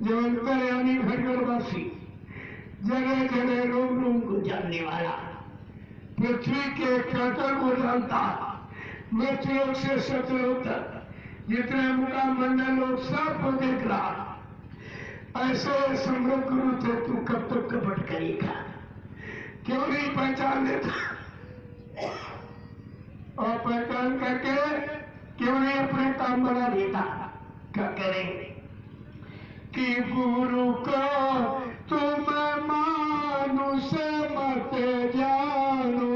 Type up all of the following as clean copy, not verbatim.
जो अंतर्यामी घटगढ़वासी, जगह जगह रोम रोम को जानने वाला, पृथ्वी के कण को जानता, मृत्युलोक से सतलोक तक जितने मुका मंडल लोग सबको देख रहा। ऐसे समृद्ध गुरु थे, तू कब तक कपट करेगा? क्यों नहीं पहचान लेता? और पहचान करके क्यों नहीं अपने काम बना देता? क्या करें कि गुरु को तुम मानुष मत जानो,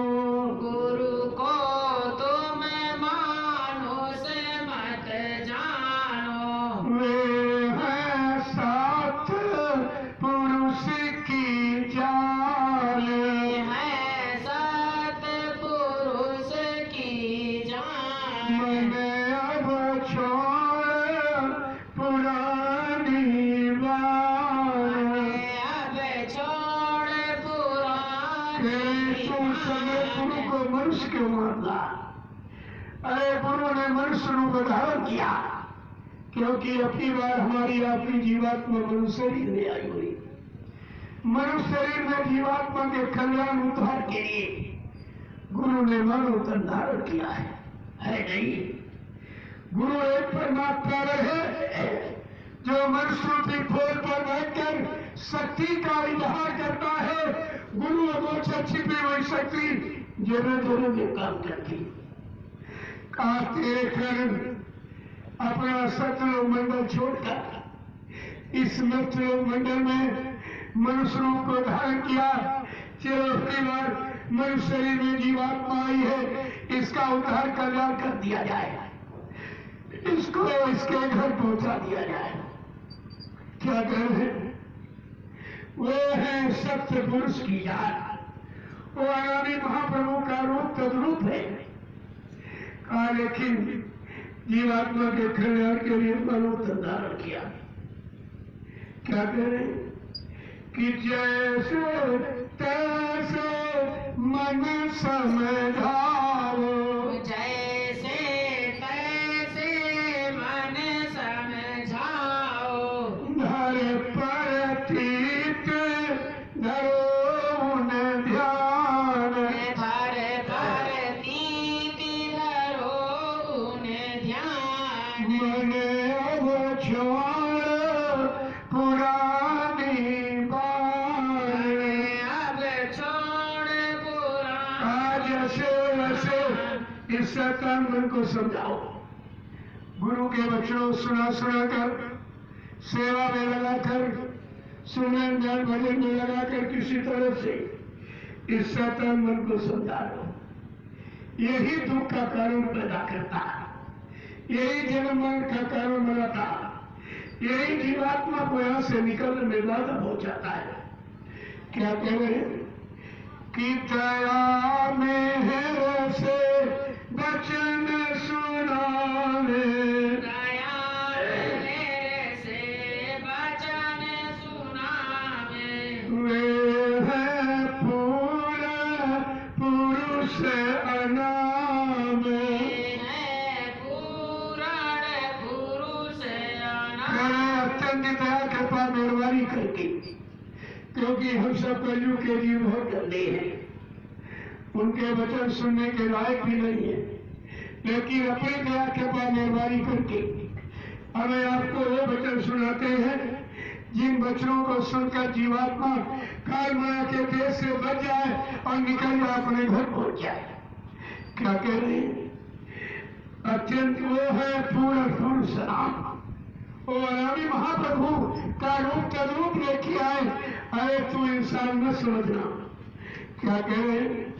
गुरु को तुम मानुष मत जानो। वे हैं सात पुरुष की जान, है सात पुरुष की जान। मैंने अब छोड़ पुरानी बात, अब छोड़ पुरानी तू समय गुरु को मनुष्य क्यों मारला? अरे गुरु ने मनुष्य रूप धारण किया, क्योंकि अपनी बार हमारी अपनी जीवात्मा मनुष्य शरीर में आई हुई। मनुष्य शरीर में जीवात्मा के कल्याण उद्धार के लिए गुरु ने मानव तन धारण किया है नहीं? गुरु एक परमात्मा है जो मनुष्य रूपी खोल पर बैठकर शक्ति का इजहार करता है। गुरु अगोचर छिपी हुई शक्ति जरूर जरूर में काम करती। तेरे कारण अपना सतलोक मंडल छोड़कर इस मृत्युलोक मंडल में मनुष्य रूप को धारण किया। चलो की बार मनुष्य शरीर में जीवात्मा आई है, इसका उद्धार कल्याण कर दिया जाए, इसको इसके घर पहुंचा दिया जाए। क्या कर है? वो है सत्य पुरुष की याद, वो अनादि महाप्रभु का रूप तद्रूप है। कहा लेकिन जीवात्मा के कल्याण के लिए मानव तन धारण किया। क्या करें कि जैसे तैसे मन समझाओ, जैसे तैसे मन समझाओ। धर प्रतीत धरो न ध्यान, धर प्रतीत धरो उन्हें ध्यान। मन अब छोड़ पुरानी बात, अब छोड़ पुरानी। आज ऐसे वैसे इस शैतान मन को समझाओ। गुरु के वचनों सुना सुना कर, सेवा में लगाकर, सुमरन ध्यान भजन में लगाकर किसी तरह से इस शैतान मन को समझा लो। यही दुख का कारण पैदा करता है, यही जन्म मरण का कारण बनाता है, यही जीवात्मा को यहां से निकलने में बाधा पहुंचाता है। क्या कह रहे हैं कि दया मेहर से वचन सुनावे, दया मेरे से वचन सुनावे। वे है पूरा पुरुष अनामे, है पूरण पुरुष अनाम। अत्यंत दया कृपा मेहरबानी करके, क्योंकि हम सब कलयुग के जीव बहुत गंदे हैं, उनके वचन सुनने के लायक भी नहीं है, लेकिन अपनी दया कृपा मेहरबानी करके हमें आपको वो वचन सुनाते हैं जिन वचनों को सुनकर जीवात्मा काल माया के देश से बच जाए और निकल जाए, अपने घर पहुंच जाए। क्या कह रहे हैं? अत्यंत वो है पूर्ण पुरुष नाम, वो अनादि महाप्रभु का रूप तद्रूप लेके आए। अरे तू इंसान न समझना। क्या कह रहे हैं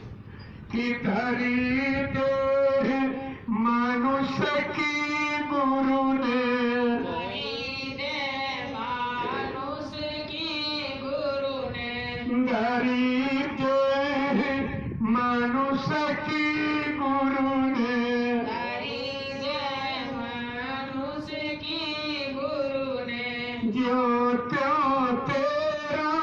कि धरी दे मनुष्य की गुरु ने, मानुष की गुरु ने। धरी दे मनुष्य की गुरु ने, मनुष्य की गुरु ने। जो त्यों तेरा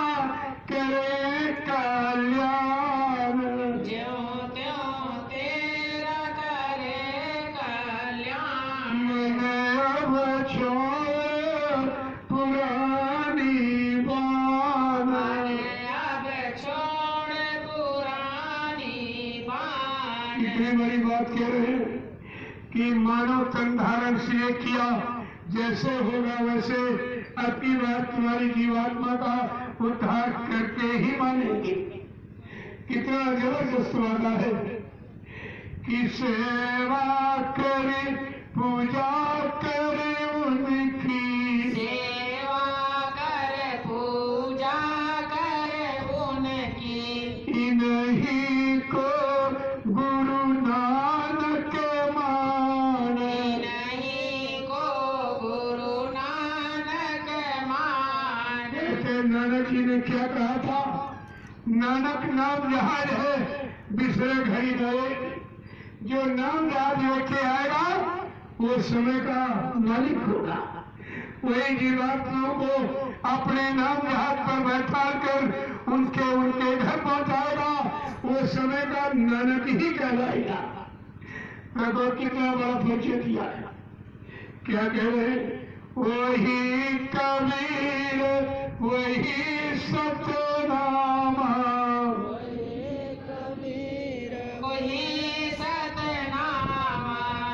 करे कल्याण, ज्यों त्यों तेरा करे कल्याण। मैंने अब छोड़ पुरानी बड़ी बात कह रहे हैं कि मानव तन धारण से किया, जैसे होगा वैसे अपनी बात तुम्हारी जीवात्मा का उद्धार करके ही मानेंगे। कितना जबरदस्त वादा है कि सेवा करे पूजा करे उनकी, सेवा कर पूजा कर उनकी, इन्हीं को गुरु नानक माने, नहीं को गुरु नानक मान। ऐसे नानक जी ने क्या कहा था? नानक नाम जहाज है, बिसरे घड़ी गए। जो नाम जहाज लेके आएगा वो समय का मालिक होगा। वही जीवात्माओं को अपने नाम जहाज पर बैठा कर उनके घर पहुंचाएगा। वो समय का नानक ही कहलाएगा। देखो कितना बड़ा परिचय दिया है। क्या कह रहे हैं? वही कबीर वही सतनामा, वही सतनामा,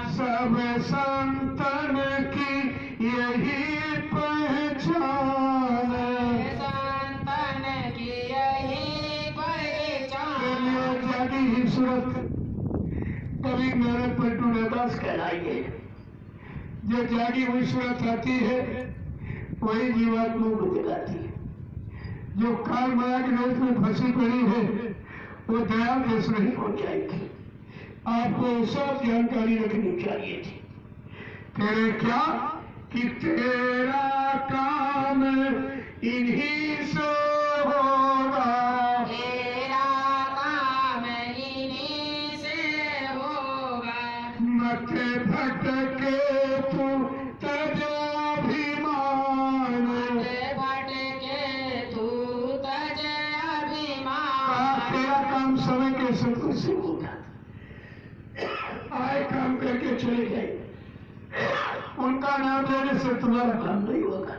सब संतन की यही पहचान। संतन की यही पहचान। जागी ही सूरत कभी नानक पलटू दास कहलाइए। जो जागी हुई सूरत आती है वही जीवात्मा को जगाती है। जो काल माया के देश में फंसी पड़ी है वो दया देश नहीं हो जाएगी। आपको सब जानकारी रखनी चाहिए थी। तेरे क्या कि तेरा काम इन्हीं से होगा, तेरा काम इन्हीं से होगा। मत भटके तू तज अभिमान, भटके तू तज अभिमान। तेरा काम समय के सत्य से होगा। आए काम करके चले गए, उनका नाम लेने से तुम्हारा काम नहीं होगा।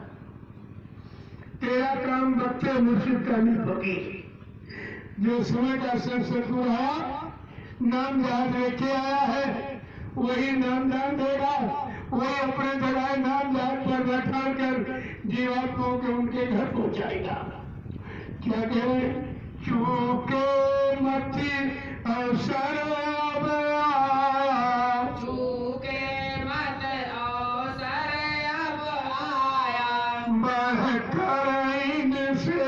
तेरा काम बच्चे मुर्शिद का नहीं फकीर। जो समय का सब सतगुरु आया, नाम जहाज लेके आया है, वही नाम दान देगा। वही अपने जगह नाम जहाज पर बैठा कर जीवात्माओं के उनके घर पहुंचाएगा। क्या कहे? चूके मती अवसर अब आया, चूके मत अवसर अब आया। बढ़ कर इनसे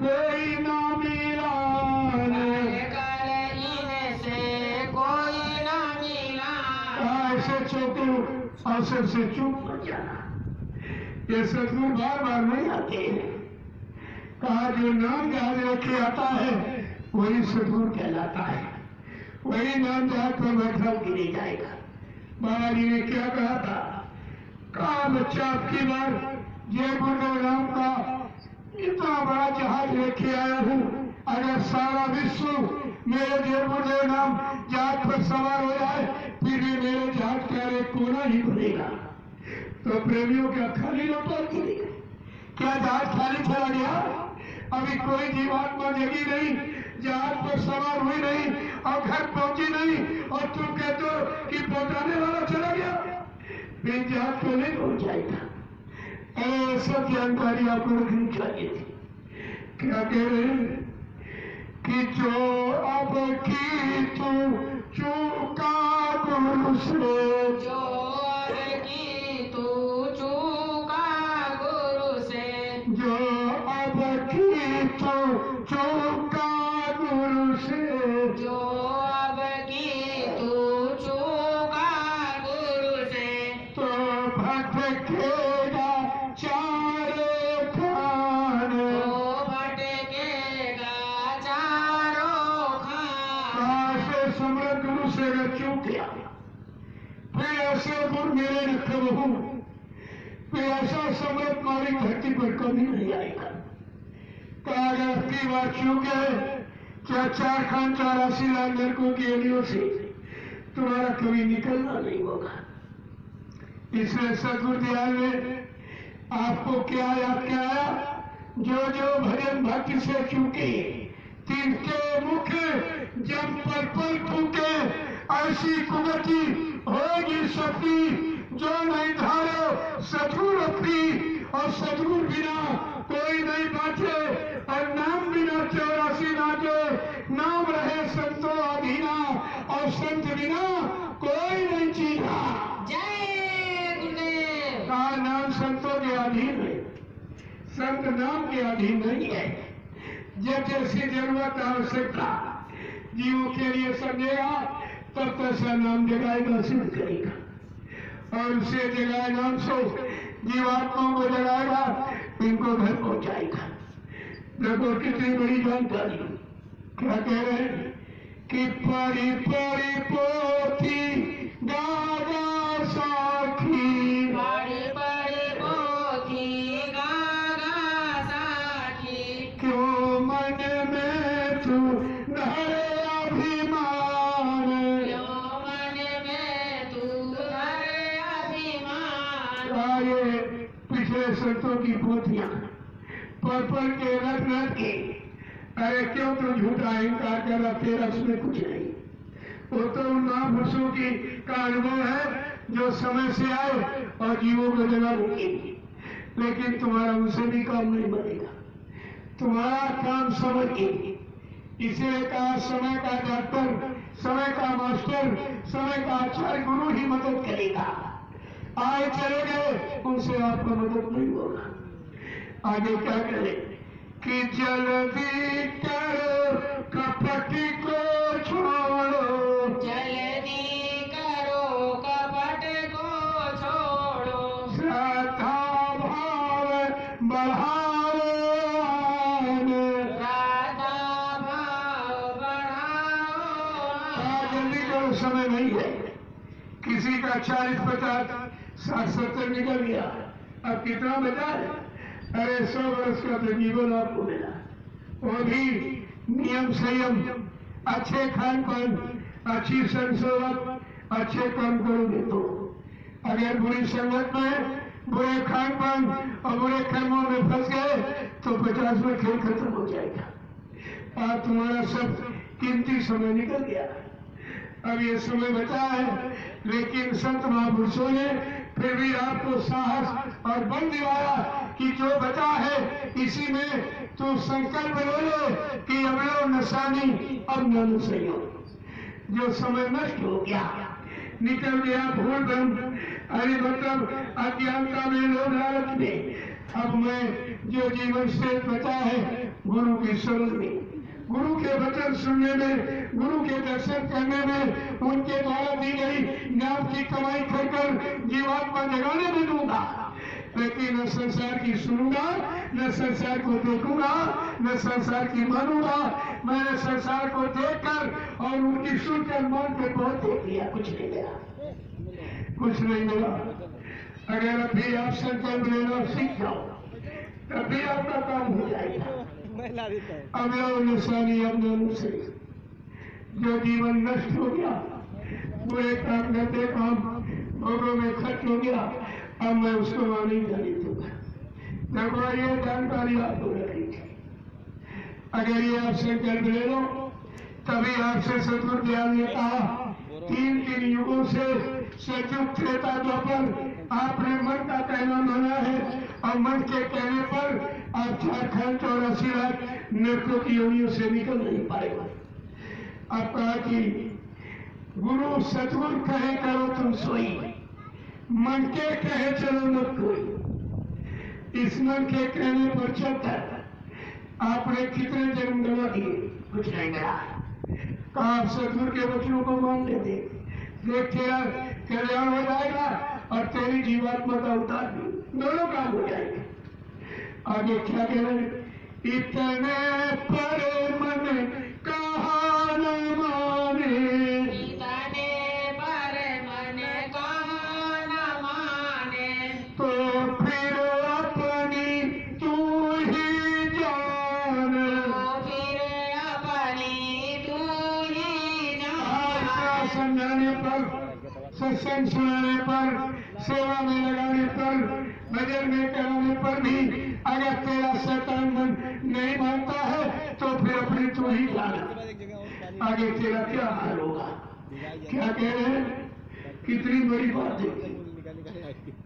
कोई न मिलान, कर इनसे कोई न मिला। ऐसे चौके अवसर से चूक मत जाना। ये सदगुरु बार बार नहीं आते हैं। कहा जो नाम जहाज रखे आता है वही सदगुरु कहलाता है। वही नाम जहाज पर बैठा गिरे जाएगा। बाबा जी ने क्या कहा था? कहा बच्चा आपकी बार जय गुरुदेव नाम का इतना बड़ा जहाज लेके आया हूँ। अगर सारा विश्व मेरे जय गुरुदेव नाम जहाज पर सवार हो जाए फिर भी मेरे जहाज का एक कोना ही बनेगा। तो प्रेमियों का खाली लौटा गिरेगा। क्या जहाज खाली चला गया? अभी कोई जीवात्मा जगी नहीं, जहाज पर सवार हुई नहीं और घर पहुंची नहीं, और तुम कहते हो कि पहुंचाने वाला चला गया। फिर जहाज को नहीं पहुंच जाएगा। ऐसा जानकारी आपको रखनी चाहिए थी। क्या कह रहे हैं? कि जो अब की तू चूका गुरु से, जो अब की तू चूका गुरु से, जो अब की तू चूका गुरु से, जो अब की तू चूका गुरु से, तो भटकेगा चारों खान। तो भटकेगा चारों खान। ऐसे समृद्ध गुरु से अगर चूक गया, फिर ऐसे गुरु मेरे न कबहू, फिर ऐसा समृद्ध मालिक धरती पर कभी नहीं आएगा। कहा अगर अपनी बार चूक गए, क्या 4 खान 84 लाख लड़कों की अलियों से तुम्हारा कभी निकलना नहीं होगा। इसलिए सदगुरु दयाल ने आपको क्या याद कराया? जो जो भजन भक्ति से चूके तिनके मुख जब पर फूके ऐसी कुगति होगी सबकी जो नहीं धारो सतगुरु अपनी, और सतगुरु बिना कोई नहीं बाँचे, और नाम बिना 84 नाचे, नाम रहे संतों अधीना, और संत बिना कोई नहीं जीना। जय गुरुदेव। का नाम संतों के अधीन है, संत नाम के अधीन नहीं है। जब जैसी जरूरत आवश्यकता जीवों के लिए समझेगा तब तैसा नाम जगाएगा, सिद्ध करेगा, और उसे जगाए नाम से जीवात्माओं को जगाएगा, इनको घर पहुंचाएगा। देखो कितनी बड़ी जानकारी। क्या कह रहे हैं कि पढ़ी पढ़ी पोथी गागा साखी, पढ़ी पढ़ी पोथी गागा साखी, क्यों मन में तू धरे अभिमान, क्यों मन में तू धरे अभिमान। ये पिछले संतों की पोथियां पढ़ के रट के, अरे क्यों तुम झूठा अहंकार कर रहा, तेरा उसमें कुछ नहीं। वो तो उन महापुरुषों की का अनुभव है जो समय से आए और जीवों को जगा रुकेंगे, लेकिन तुम्हारा उनसे भी काम नहीं बनेगा, तुम्हारा काम समझ के। इसलिए कहा समय का डॉक्टर, समय का मास्टर, समय का आचार्य गुरु ही मदद करेगा। आए चले गए, उनसे आपको मदद नहीं होगा। आगे क्या करें कि जल्दी करो कपट को छोड़ो, जल्दी करो कपट को छोड़ो, श्रद्धा भाव बढ़ाओ, श्रद्धा भाव बढ़ाओ। जल्दी करो, समय नहीं है। किसी का 40, 50, 60, 70 निकल गया, अब कितना बचा है? अरे 100 वर्ष का तो जीवन आपको मिला, वो भी नियम संयम, अच्छे खान पान, अच्छी संसोवत, अच्छे काम करोगे तो। अगर बुरी संगत में, बुरे खान पान और बुरे कर्मों में फंस गए तो 50 में खेल खत्म हो जाएगा। आज तुम्हारा सब कीमती समय निकल गया, अब ये समय बचा है। लेकिन संत महापुरुषों ने फिर भी आपको साहस और बल दिलाया कि जो बचा है इसी में तो संकल्प ले लो कि अब लो नशानी, अब न सही। जो समय नष्ट हो गया, निकल गया भूल भ्रम, अरे मतलब अज्ञानता में, लोभ लालच में, अब मैं जो जीवन से बचा है गुरु की शरण में, गुरु के वचन सुनने में, गुरु के दर्शन करने में, उनके द्वारा दी गई नाम की कमाई कर जीवात्मा जगाने में दूंगा। लेकिन न संसार की सुनूंगा, न संसार को देखूंगा, न संसार की मानूंगा। मैंने संसार को देखकर और उनकी सुनकर मान के बहुत देख लिया, कुछ नहीं मिला, कुछ नहीं मिला। अगर अभी आप संकल्प लेना सीख जाओ तब भी आपका काम हो जाएगा। अब लो निशानी, अब लो से जो जीवन नष्ट हो गया, बुरे काम करते काम भोगों में खर्च हो गया, अब मैं उसको नहीं जाने दूंगा। देखो ये जानकारी आपको रखनी चाहिए। अगर ये आप संकल्प ले लो तभी आपसे सदगुरु ज्ञान ने कहा, 3 युगों से सतयुग त्रेता द्वापर आपने मन का कहना माना है, और मन के कहने पर आप 84 लाख नरकों की योनियों से निकल नहीं पाएगा। आप कहा कि गुरु सतगुरु कहे करो तुम सोई, मन के कहे चलो मत कोई। इस मन के कहने पर चलकर आपने कितने जन्म गवा दिए, कुछ नहीं मिला। आप सतगुरु के वचनों को मान लेते, देख तेरा कल्याण हो जाएगा और तेरी जीवात्मा का उद्धार भी, दोनों काम हो जाएगा। आगे क्या कह रहे हैं? इतने पर मन कहा न माने, इतने पर मन कहा न माने, तो फिर अपनी तू ही जान, तो फिर अपनी तू ही जान। समझाने पर, सत्संग सुनाने पर, सेवा में लगाने पर, भजन में कराने पर भी अगर तेरा शैतान मन नहीं मानता है तो फिर अपनी तू ही जाना। आगे तेरा क्या हाल होगा? क्या कह रहे हैं? कितनी बड़ी बात है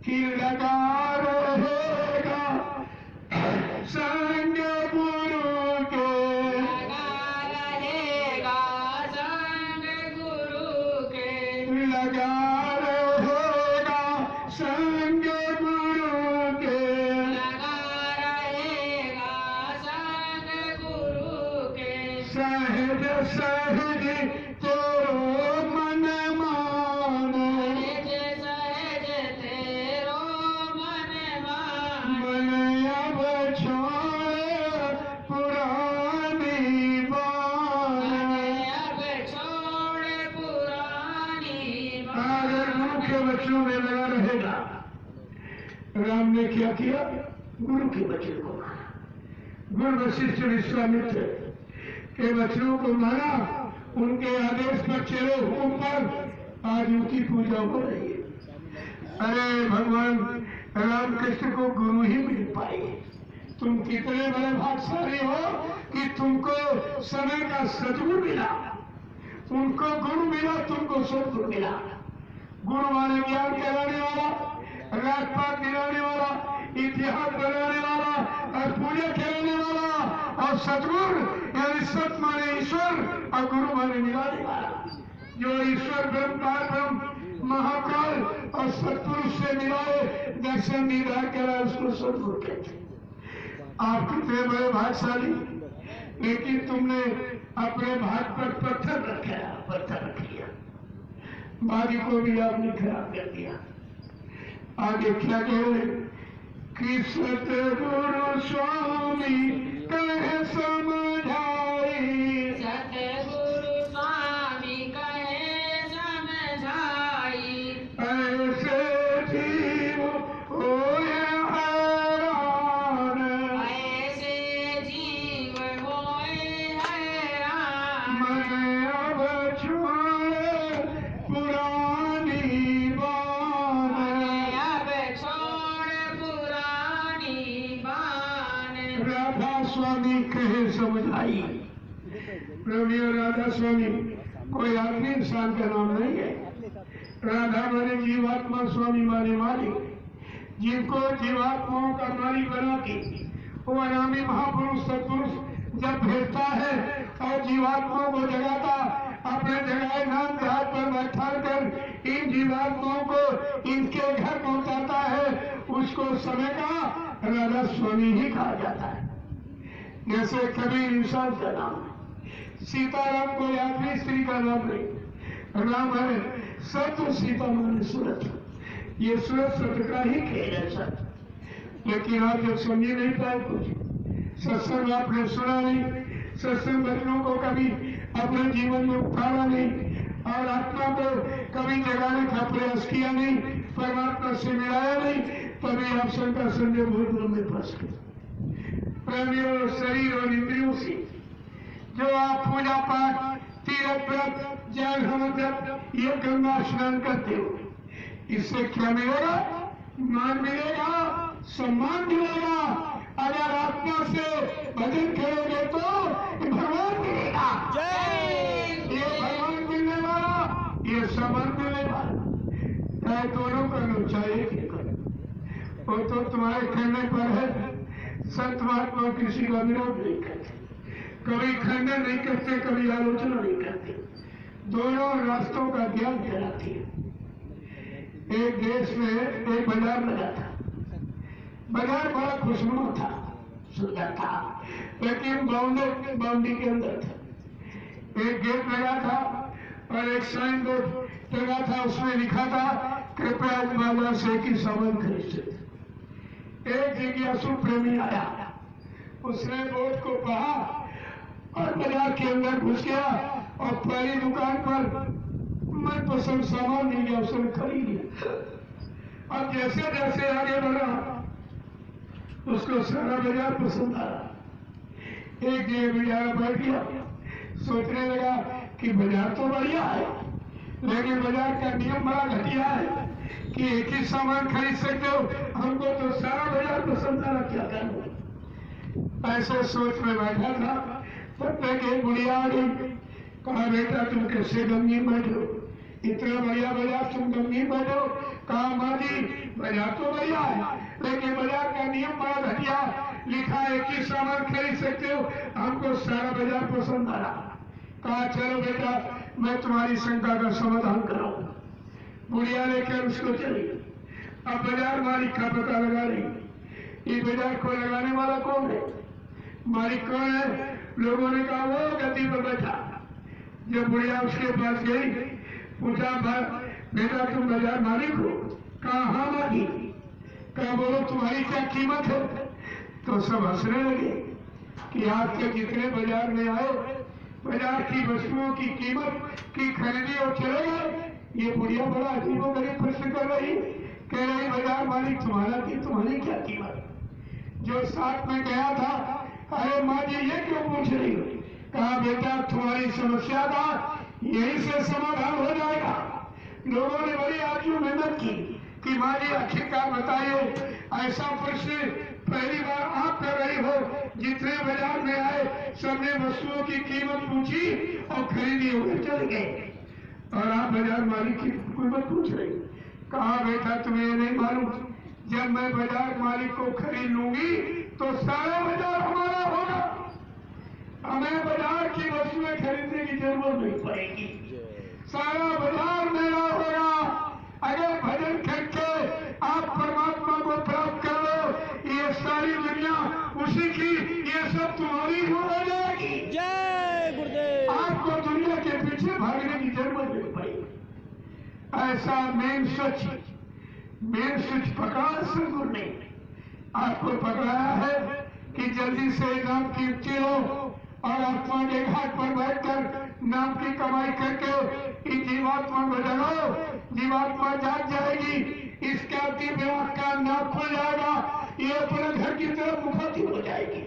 कि लगा रहेगा संग गुरु के, लगा रहेगा संग गुरु के, लगा रहेगा संग गुरु के, लगा रहेगा संग गुरु के, सहज सहज तेरो मन माने, सहज तेरो मन मान, मन अब छोड़ पुरानी बाने। अब छोड़ पुरानी अगर गुरु के वचनों में लगा रहेगा। राम ने क्या किया? गुरु के वचन को माना, गुरु वशिष्ठ विश्वामित्र के वचनों को माना, उनके आदेश पर चले, हुक्म पर आज उनकी पूजा हो रही है। अरे भगवान रामकृष्ण को गुरु ही मिल पाए। तुम कितने बड़े भाग्यशाली हो कि तुमको समय का सदगुरु मिला, उनको गुरु मिला, तुमको सदगुरु मिला। गुरु माने ज्ञान कराने वाला, राजपाट दिलाने वाला, इतिहास बनाने वाला और पूजा कराने वाला, और सदगुरु यानी सत माने ईश्वर और गुरु माने मिलाने वाला। जो ईश्वर ब्रह्म ब्रह्म महाकाल और सत्पुरुष से मिलाए, दर्शन दीदार करा, उसको सदगुरु कहते हैं। आप कितने बड़े भाग्यशाली, लेकिन तुमने अपने भाग पर पत्थर रख लिया, बागी को भी आपने खराब कर दिया। आगे क्या कह रहे? कि सतगुरु स्वामी कहे समझाई, सतगुरु स्वामी कहे समझाई, ऐसे जीव होए हैरान, ऐसे जीव होए हैरान, मन अब छोड़े पुरानी बान। अब छोड़ पुरानी बान। राधा स्वामी कहे समझाई। प्रभु राधा स्वामी कोई आदमी इंसान का नाम नहीं है। राधा माने जीवात्मा, स्वामी माने मालिक। जिनको जीवात्माओं का मालिक बना के वो अनामी महापुरुष सत्पुरुष जब भेजता है और जीवात्माओं को जगाता, अपने जगाए नाम के हाथ पर बैठा कर इन जीवात्माओं को इनके घर पहुंचाता है, उसको समय का राधा स्वामी ही कहा जाता है। जैसे कबीर इंसान का नाम है, सीताराम को आदमी स्त्री का नाम नहीं। राम है सत्य, सीता माने सूरत। ये सूरत सत्य का ही खेल है सर। लेकिन आप जब समझ नहीं पाए कुछ, सत्संग आपने सुना नहीं, सत्संग बचनों को कभी अपने जीवन में उठाया नहीं, और आत्मा को कभी जगाने का प्रयास किया नहीं, परमात्मा से मिलाया नहीं, तभी आप शंकर संजय भूतों में फंस गए। प्रेमियों, शरीर और इंद्रियों से जो आप पूजा पाठ, तीर्थ व्रत, जल जप, ये गंगा स्नान करते हो, इससे क्या मिलेगा? मान मिलेगा, सम्मान मिलेगा। अगर आत्मा से भजन करोगे तो भगवान मिलेगा। ये भगवान मिलने वाला, ये सम्मान मिलने वाला। चाहे दोनों करो, चाहे एक ही करो, वो तो तुम्हारे कहने पर है। संत महात्मा किसी का विरोध नहीं करते, कभी खंडन नहीं करते, कभी आलोचना नहीं करते, दोनों रास्तों का ज्ञान कराती है। एक देश में एक बाजार लगा था, बाजार बड़ा खुशनुमा था, सुंदर था, लेकिन बाउंड्री के अंदर था। एक गेट लगा था और एक साइन बोर्ड लगा था, उसमें लिखा था कृपया इस बाजार से एक ही सामान खरीद सकते। एक जिज्ञासु प्रेमी आया, उसने बोर्ड को पढ़ा और बाजार के अंदर घुस गया और पहली दुकान पर मनपसंद सामान मिल गया, उसने खरीद लिया। अब जैसे जैसे आगे बढ़ा, उसको सारा बाजार पसंद आया। एक जगह बाजार बैठ गया, सोचने लगा कि बाजार तो बढ़िया है, लेकिन बाजार का नियम बड़ा घटिया है कि एक ही सामान खरीद सकते हो, हमको तो सारा बाजार पसंद आ रहा, क्या करूं? ऐसे सोच में बैठा था, तब तक एक बुढ़िया आ गई, कहा बेटा तुम कैसे गंगी बैठो? इतना बढ़िया बाजार तुम गंभीर बैठो। कहा माँ जी बाजार तो बढ़िया है, लेकिन बाजार का नियम बड़ा घटिया लिखा है कि सामान खरीद सकते हो, हमको सारा बाजार पसंद आ रहा। कहा चलो बेटा मैं तुम्हारी शंका का समाधान कराऊंगा। बुढ़िया लेकर उसको चली। अब बाजार मालिक का पता लगा रही। ये बाजार को लगाने वाला कौन है, मालिक कौन है? लोगों ने कहा वो गद्दी पर बैठा। जब बुढ़िया उसके पास गई, पूछा बेटा तुम बाजार मालिक हो? कहा हाँ मालिक। कहा बोलो तुम्हारी क्या कीमत है? तो सब हंसने लगे कि आज तक जितने बाजार में आए बाजार की वस्तुओं की कीमत की खरीदी और चले गए। ये बुढ़िया बड़ा अजीबोगरीब प्रश्न कर रही, कह रही बाजार मालिक तुम्हारा की तुम्हारी क्या कीमत? जो साथ में गया था, अरे माँ जी ये क्यों पूछ रही हो? कहा बेटा तुम्हारी समस्या का यही से समाधान हो जाएगा। लोगों ने बड़ी आजू मेहनत की कि माँ जी आखिरकार बताइए, ऐसा प्रश्न पहली बार आप कर रही हो। जितने बाजार में आए सबने वस्तुओं की कीमत पूछी और खरीदी होकर चले गए, और आप बाजार मालिक की कीमत पूछ रही। कहा बेटा तुम्हें नहीं मालूम, जब मैं बाजार मालिक को खरीद लूंगी तो सारा बाजार हमारा होगा, हमें बाजार की वस्तुएं खरीदने की जरूरत नहीं पड़ेगी, सारा बाजार मेरा होगा। अगर भजन करके आप परमात्मा को प्राप्त कर लो, ये सारी दुनिया उसी की, ये सब तुम्हारी हो जाएगी। जय गुरुदेव। आपको दुनिया के पीछे भागने की जरूरत नहीं पड़ेगी। ऐसा मेन स्विच पकड़ा सदगुरु ने आपको पकड़ाया है कि जल्दी से नाम की युक्ति लो और आत्मा के घाट पर बैठकर नाम की कमाई करके इन जीवात्मा को जगाओ। जीवात्मा जाग जाएगी, इसका दिव्य आँख का नाम खुल जाएगा, ये अपने घर की तरफ मुखातिब हो जाएगी।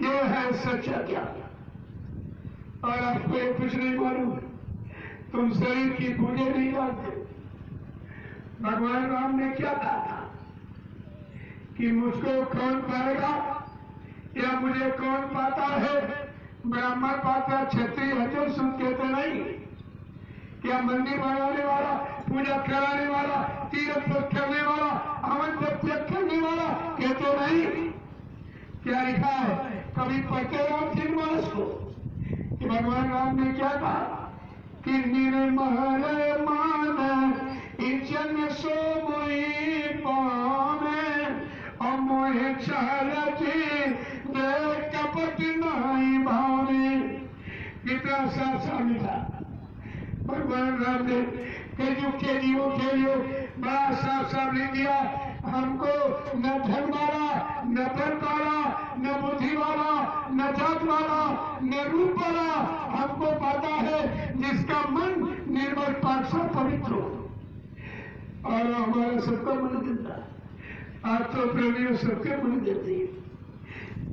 ये है सच्चा ज्ञान। और आपको ये कुछ नहीं मालूम, तुम शरीर की पूजे नहीं जानते। भगवान राम ने क्या कहा था कि मुझको कौन पाएगा या मुझे कौन पाता है? ब्राह्मण पाता, क्षत्रिय हजो सुन कहते नहीं। क्या मंदिर बनाने वाला, पूजा कराने वाला, तीर्थ करने वाला, अमन प्रत्यक्ष करने वाला कहते नहीं? क्या लिखा है? कभी पढ़ते रामचंद्र मानस को कि भगवान राम ने क्या कहा कि निर्मल मान इजन सो मोई पावे और मोहे चाल दे कपट नहीं भावे। कितना साफ लिखा भगवान राम ने कलयुग के जीवों के लिए बड़ा साफ लिख दिया। हमको न धन वाला, न बल वाला, न बुद्धि वाला, न जात वाला, न रूप वाला हमको पाता है जिसका मन निर्मल पाक पवित्र हो। और हमारा सबका मन देता है। आज तो प्रेमियों सबके मन देते हैं।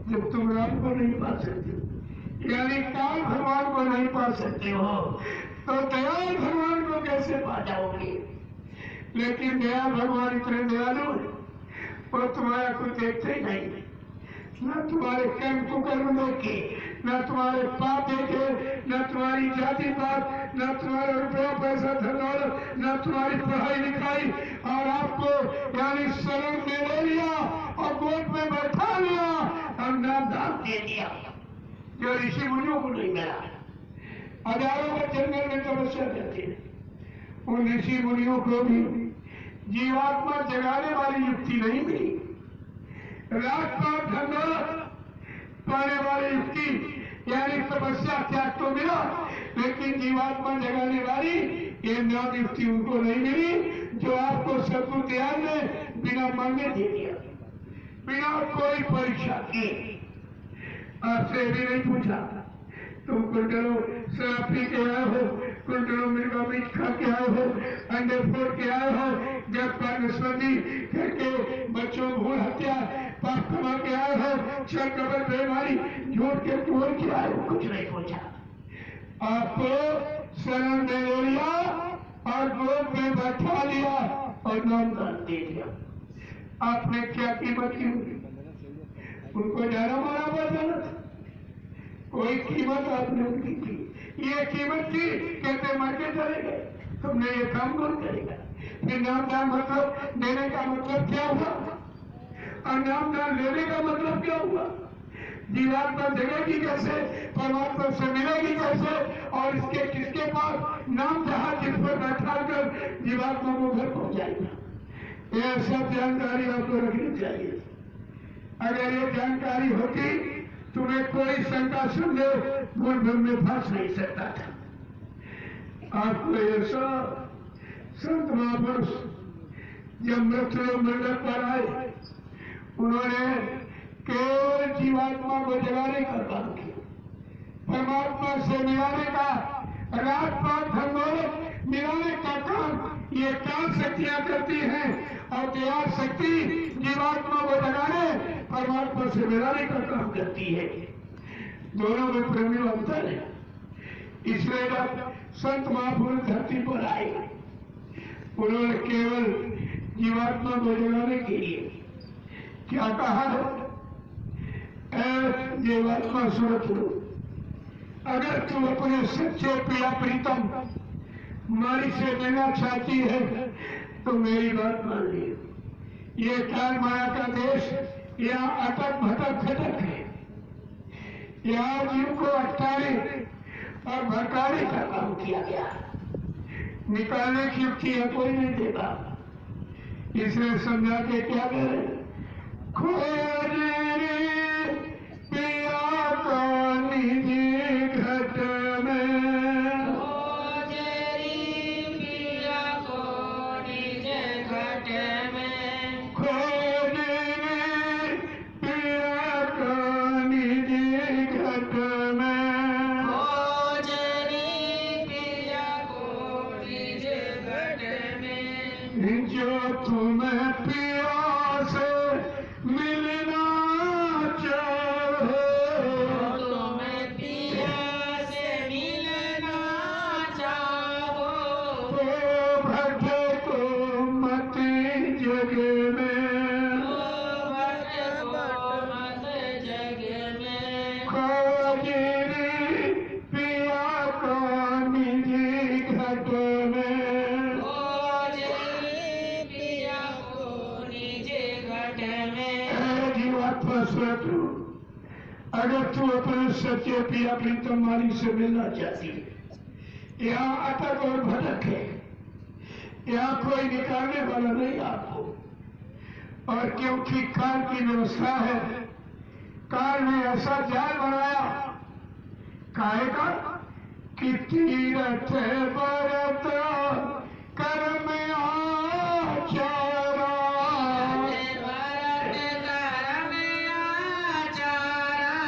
जब तुम राम को नहीं पा सकते, यानी काल भगवान को नहीं पा सकते हो, तो दयाल भगवान को कैसे पा जाओगे? लेकिन दयाल भगवान इतने दयालु है, वो तुम्हारा कुछ देखते ही नहीं। न तुम्हारे कर्म कुकर्म देखे, न तुम्हारे पाप देखे, न तुम्हारी जाति पात, न तुम्हारा रुपया पैसा धन दौलत, न तुम्हारी पढ़ाई लिखाई, और आपको यानी शरण में ले लिया और गोद में बैठा लिया और नाम दान दे दिया, जो ऋषि मुनियों को नहीं मिला। हजारों का जंगल में तपस्या करते हैं। उन ऋषि मुनियों को भी जीवात्मा जगाने वाली युक्ति नहीं मिली। राजपाट धन दौलत पाने वाली युक्ति यानी तपस्या त्याग तो मिला, लेकिन जीवात्मा जगाने वाली ये नाम युक्ति उनको नहीं मिली, जो आपको सतगुरु दयाल ने बिना मांगे दे दिया, बिना कोई परीक्षा की। आपसे भी नहीं पूछा तुम कुंडलों शराब पी के आए हो, कुंडलों मिर्गा मीट खा के आए हो, अंडे फोड़ के आए हो, जब पागस्वंदी करके बच्चों भूल हत्या पाप कमा के आए हो, छल कपट बेमारी झूठ के चोर के आए हो, कुछ नहीं पूछा। आपको शरण में ले लिया और गोद में बैठा लिया और नाम दान दे दिया। आपने क्या कीमत की? उनको जाना मारा बदल, कोई कीमत आपने उनकी की। ये कीमत की, कहते मर के चले गए, तुमने ये काम कौन करेगा? फिर नाम दान मतलब देने का मतलब क्या हुआ, और नाम दान लेने का मतलब क्या हुआ? जीवात्मा जगेगी कैसे, परमात्मा से मिलेगी कैसे, और इसके किसके पास नाम जहां जिस पर बैठा कर जीवात्मा को घर पहुंच जाएगा। यह सब जानकारी आपको रखनी चाहिए। अगर ये जानकारी होती तुम्हें कोई शंका संदेह मूल भूमि में फंस नहीं सकता था। आपको ये सब संत महापुरुष जब मृत्यु मंडप पर आए, उन्होंने केवल जीवात्मा को जगाने का काम किया, परमात्मा से मिलाने का, रात पात धनदौलत मिलाने का काम ये चार शक्तियां करती हैं, और तैयार शक्ति जीवात्मा को जगाने, परमात्मा से मिलाने का काम करती है। दोनों में प्रेमी अंतर है। इसलिए जब संत महापुरुष धरती पर आए, उन्होंने केवल जीवात्मा को जगाने के लिए क्या कहा है? जीवात्मा सुरत हो, अगर तू अपने सच्चे प्रिया प्रीतम मारी से मिलना चाहती है तो मेरी बात मान ली। ये काल माया का देश यहाँ अटक भटक खटक है, यहाँ जीव को अटकाने और भटकाने का काम किया गया, निकालने की युक्ति है कोई नहीं देगा। इसलिए समझा के क्या करें? खोजे पिया को निजी घट में, खोजरी पिया को निज घट में, खोजे पिया को निजी घट में, खोजरी पिया को निज घट में, जो तुम्हें पिया से मिलना चाहे, तुम्हें पिया से मिलना चाहो, तो भटको मत जग में, भटको मत जग में, खोजरी पिया को निजी घट में, खोजरी पिया को निज घट में। जीवात्मा स्वतु, अगर तू अपने सच्चे पिया प्रीतम माली से मिलना चाहती है, यहाँ अटक और भटक है, यहाँ कोई निकालने वाला नहीं आपको। और क्योंकि काल की व्यवस्था है, काल ने ऐसा जाल बनाया काहे का कि तीरथ व्रत कर्म आचारा, भरत करम आचारा,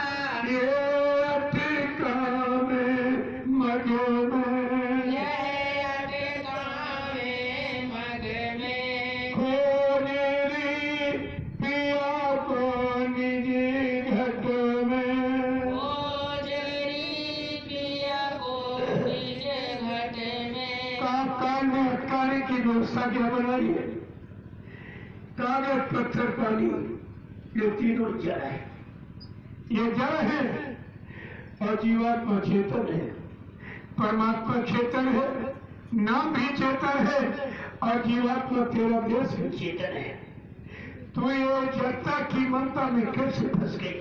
ये अटका में मग में, यह अटकावे मग में, खोजरी पिया को निजी घट में, खोजरी पिया को निज घट में। काल ने अटकाने की व्यवस्था क्या बनाई है? कागज पत्थर पानी, ये तीनों जड़ है, ये जड़ है, और जीवात्मा चेतन है, परमात्मा चेतन है, नाम भी चेतन है, और जीवात्मा तेरा देश भी चेतन है। तो ये जड़ता की ममता में कैसे फंस गई?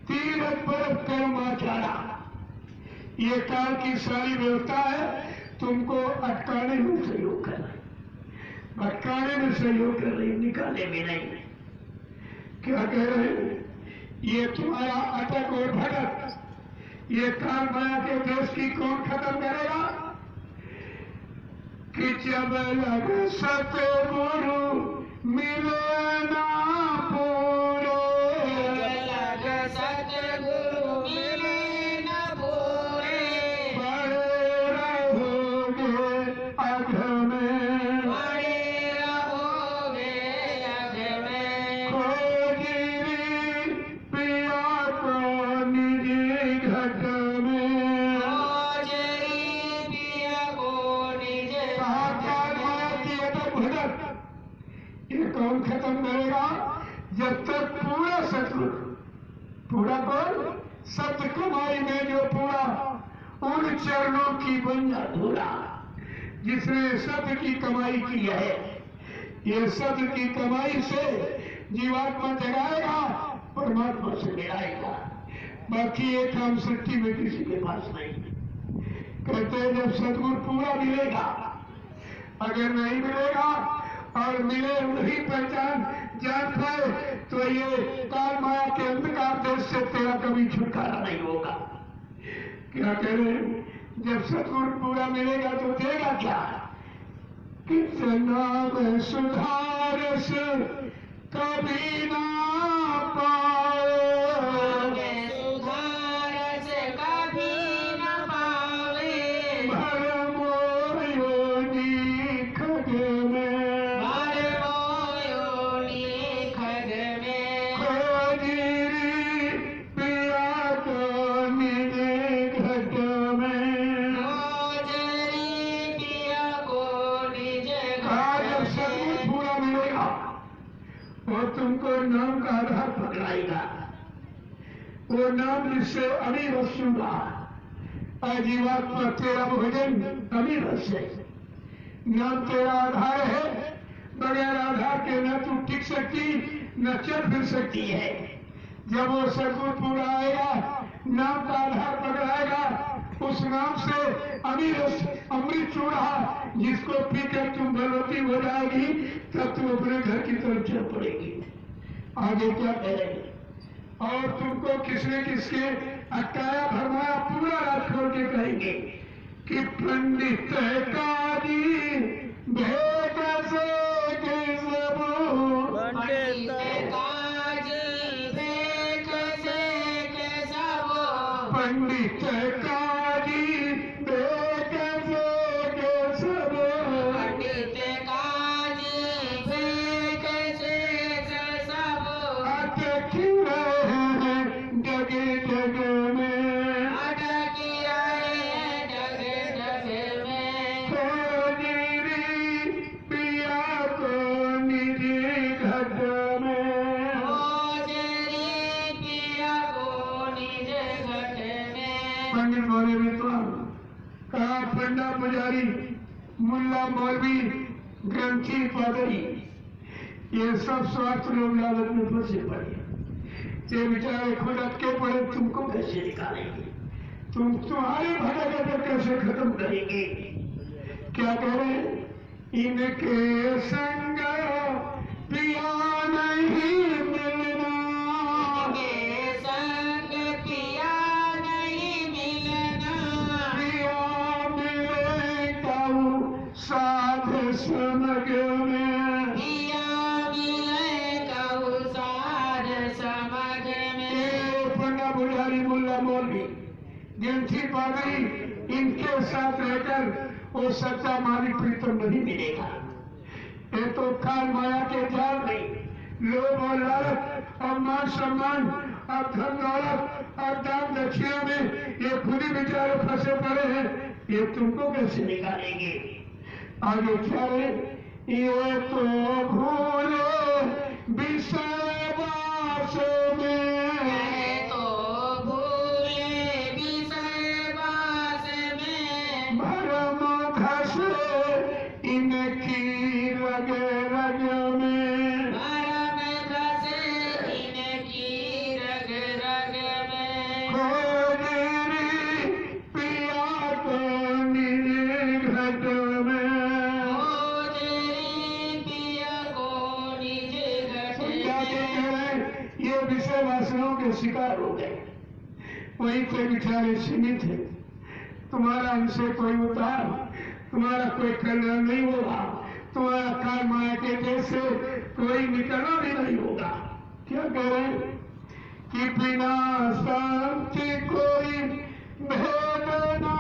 तीरथ बरफ कर्म आचारा, ये काल की सारी व्यवस्था है, तुमको अटकाने में सहयोग कर रही, भटकाने में सहयोग कर रही, निकाले में नहीं। क्या कह रहे हैं? ये तुम्हारा अटक और भटक, ये काल माया के देश की कौन खत्म करेगा? कि जब लग सतगुरु मिले ना पूरे, लग सतगुरु मिले न पूरे, बड़े रहोगे अघ में, बड़े रहोगे अघ में, खोजरी पिया को निजी घट में। खोजरी पिया को निज कहा काल माया की अटक भटक, ये कौन खत्म करेगा? जब तक पूरा सतगुरु, पूरा कौन? सत्य कमाई में जो पूरा उन चरणों की बन जा धूला जिसने सत्य की कमाई की है। ये सत्य की कमाई से जीवात्मा जगाएगा, परमात्मा से मिलाएगा। बाकी ये काम सृष्टि में किसी के पास नहीं। कहते हैं जब सदगुरु पूरा मिलेगा, अगर नहीं मिलेगा और मिले नहीं पहचान जान पाए तो ये काल माया के अंधकार देश से तेरा कभी छुटकारा नहीं होगा। क्या कह रहे हैं? जब सदगुरु पूरा मिलेगा तो देगा क्या? कितना मैं सुधारस कभी ना पाए, सुधारस कभी न पावे, भरमोयोनी खग में, भरमोयोनी खग में, खोजिरी पिया को निज घट में। खोजरी पिया को निज आज जब घट सदगुरु में। पूरा मिलेगा वो तुमको नाम का आधार पकड़ाएगा। वो नाम जिससे अमीर रसूंगा। जीवात्मा तेरा भोजन अमीर रस है। नाम तेरा आधार है। बगैर आधार के न तू टिक सकती न चल फिर सकती है। जब वो सदगुरु पूरा आएगा, नाम का आधार पकड़ाएगा, उस नाम से अमीर अमृत चूड़ा जिसको पीकर तुम बलवती हो जाएगी, तब तुम अपने घर की तरफ चल पड़ेगी। आगे क्या करेंगे? और तुमको किसने किसके अटकाया भरमाया पूरा रात खोल के कहेंगे कि पंडित काजी भेद से के सबू, पंडित काजी भेद से के सबो, पंडित काजी भेद से के सबू, पंडित काजी भेद से के सबो, अटकी रहे जगे जग में, अटकी रहे जग जग में, खोजरी पिया को निज घट में। खोजरी पिया को निज घट में। पंडित बोले विद्वान, कहा पंडा पुजारी, मुल्ला मौलवी, ग्रंथी पादरी, ये सब स्वार्थ लोग लालच में फंसे पड़े। ये बेचारे खुद अटके पड़े, तुमको कैसे निकालेंगे? तुम्हारे भटक कैसे खत्म करेंगे? क्या कह रहे हैं? इनके संग पिया नहीं मिलना, के संग पिया नहीं मिलना, पिया मिले कऊ साध समग में। पिया मिले कहु साध समझ में। ये पंडा पुजारी मुल्ला मौलवी ग्रंथी पादरी, इनके साथ रहकर वो सच्चा मालिक प्रीतम नहीं मिलेगा। ये तो काल माया के जाल में लोभ और लालच और मान सम्मान और धन दौलत और दान दक्षिणा में ये खुद ही बेचारे फंसे पड़े हैं। ये तुमको कैसे निकालेंगे? आगे क्या है? ये तो भूले विषय वास में, ये तो भूले विषय वास में, भरम धसे इनकी रग रग में। भरम धसे इनकी रग रग में। खोजरी पिया को निज घट में। खोजरी पिया को निज घट क्या में। कह रहे हैं? ये विषय वासनाओं के शिकार हो गए, वहीं पे बेचारे सीमित है। तुम्हारा उनसे कोई उतार, तुम्हारा कोई कल्याण नहीं होगा, तुम्हारा काल माया के देश से कोई निकलना भी नहीं होगा। क्या कह रहे हैं? कि बिना शांति कोई भेद ना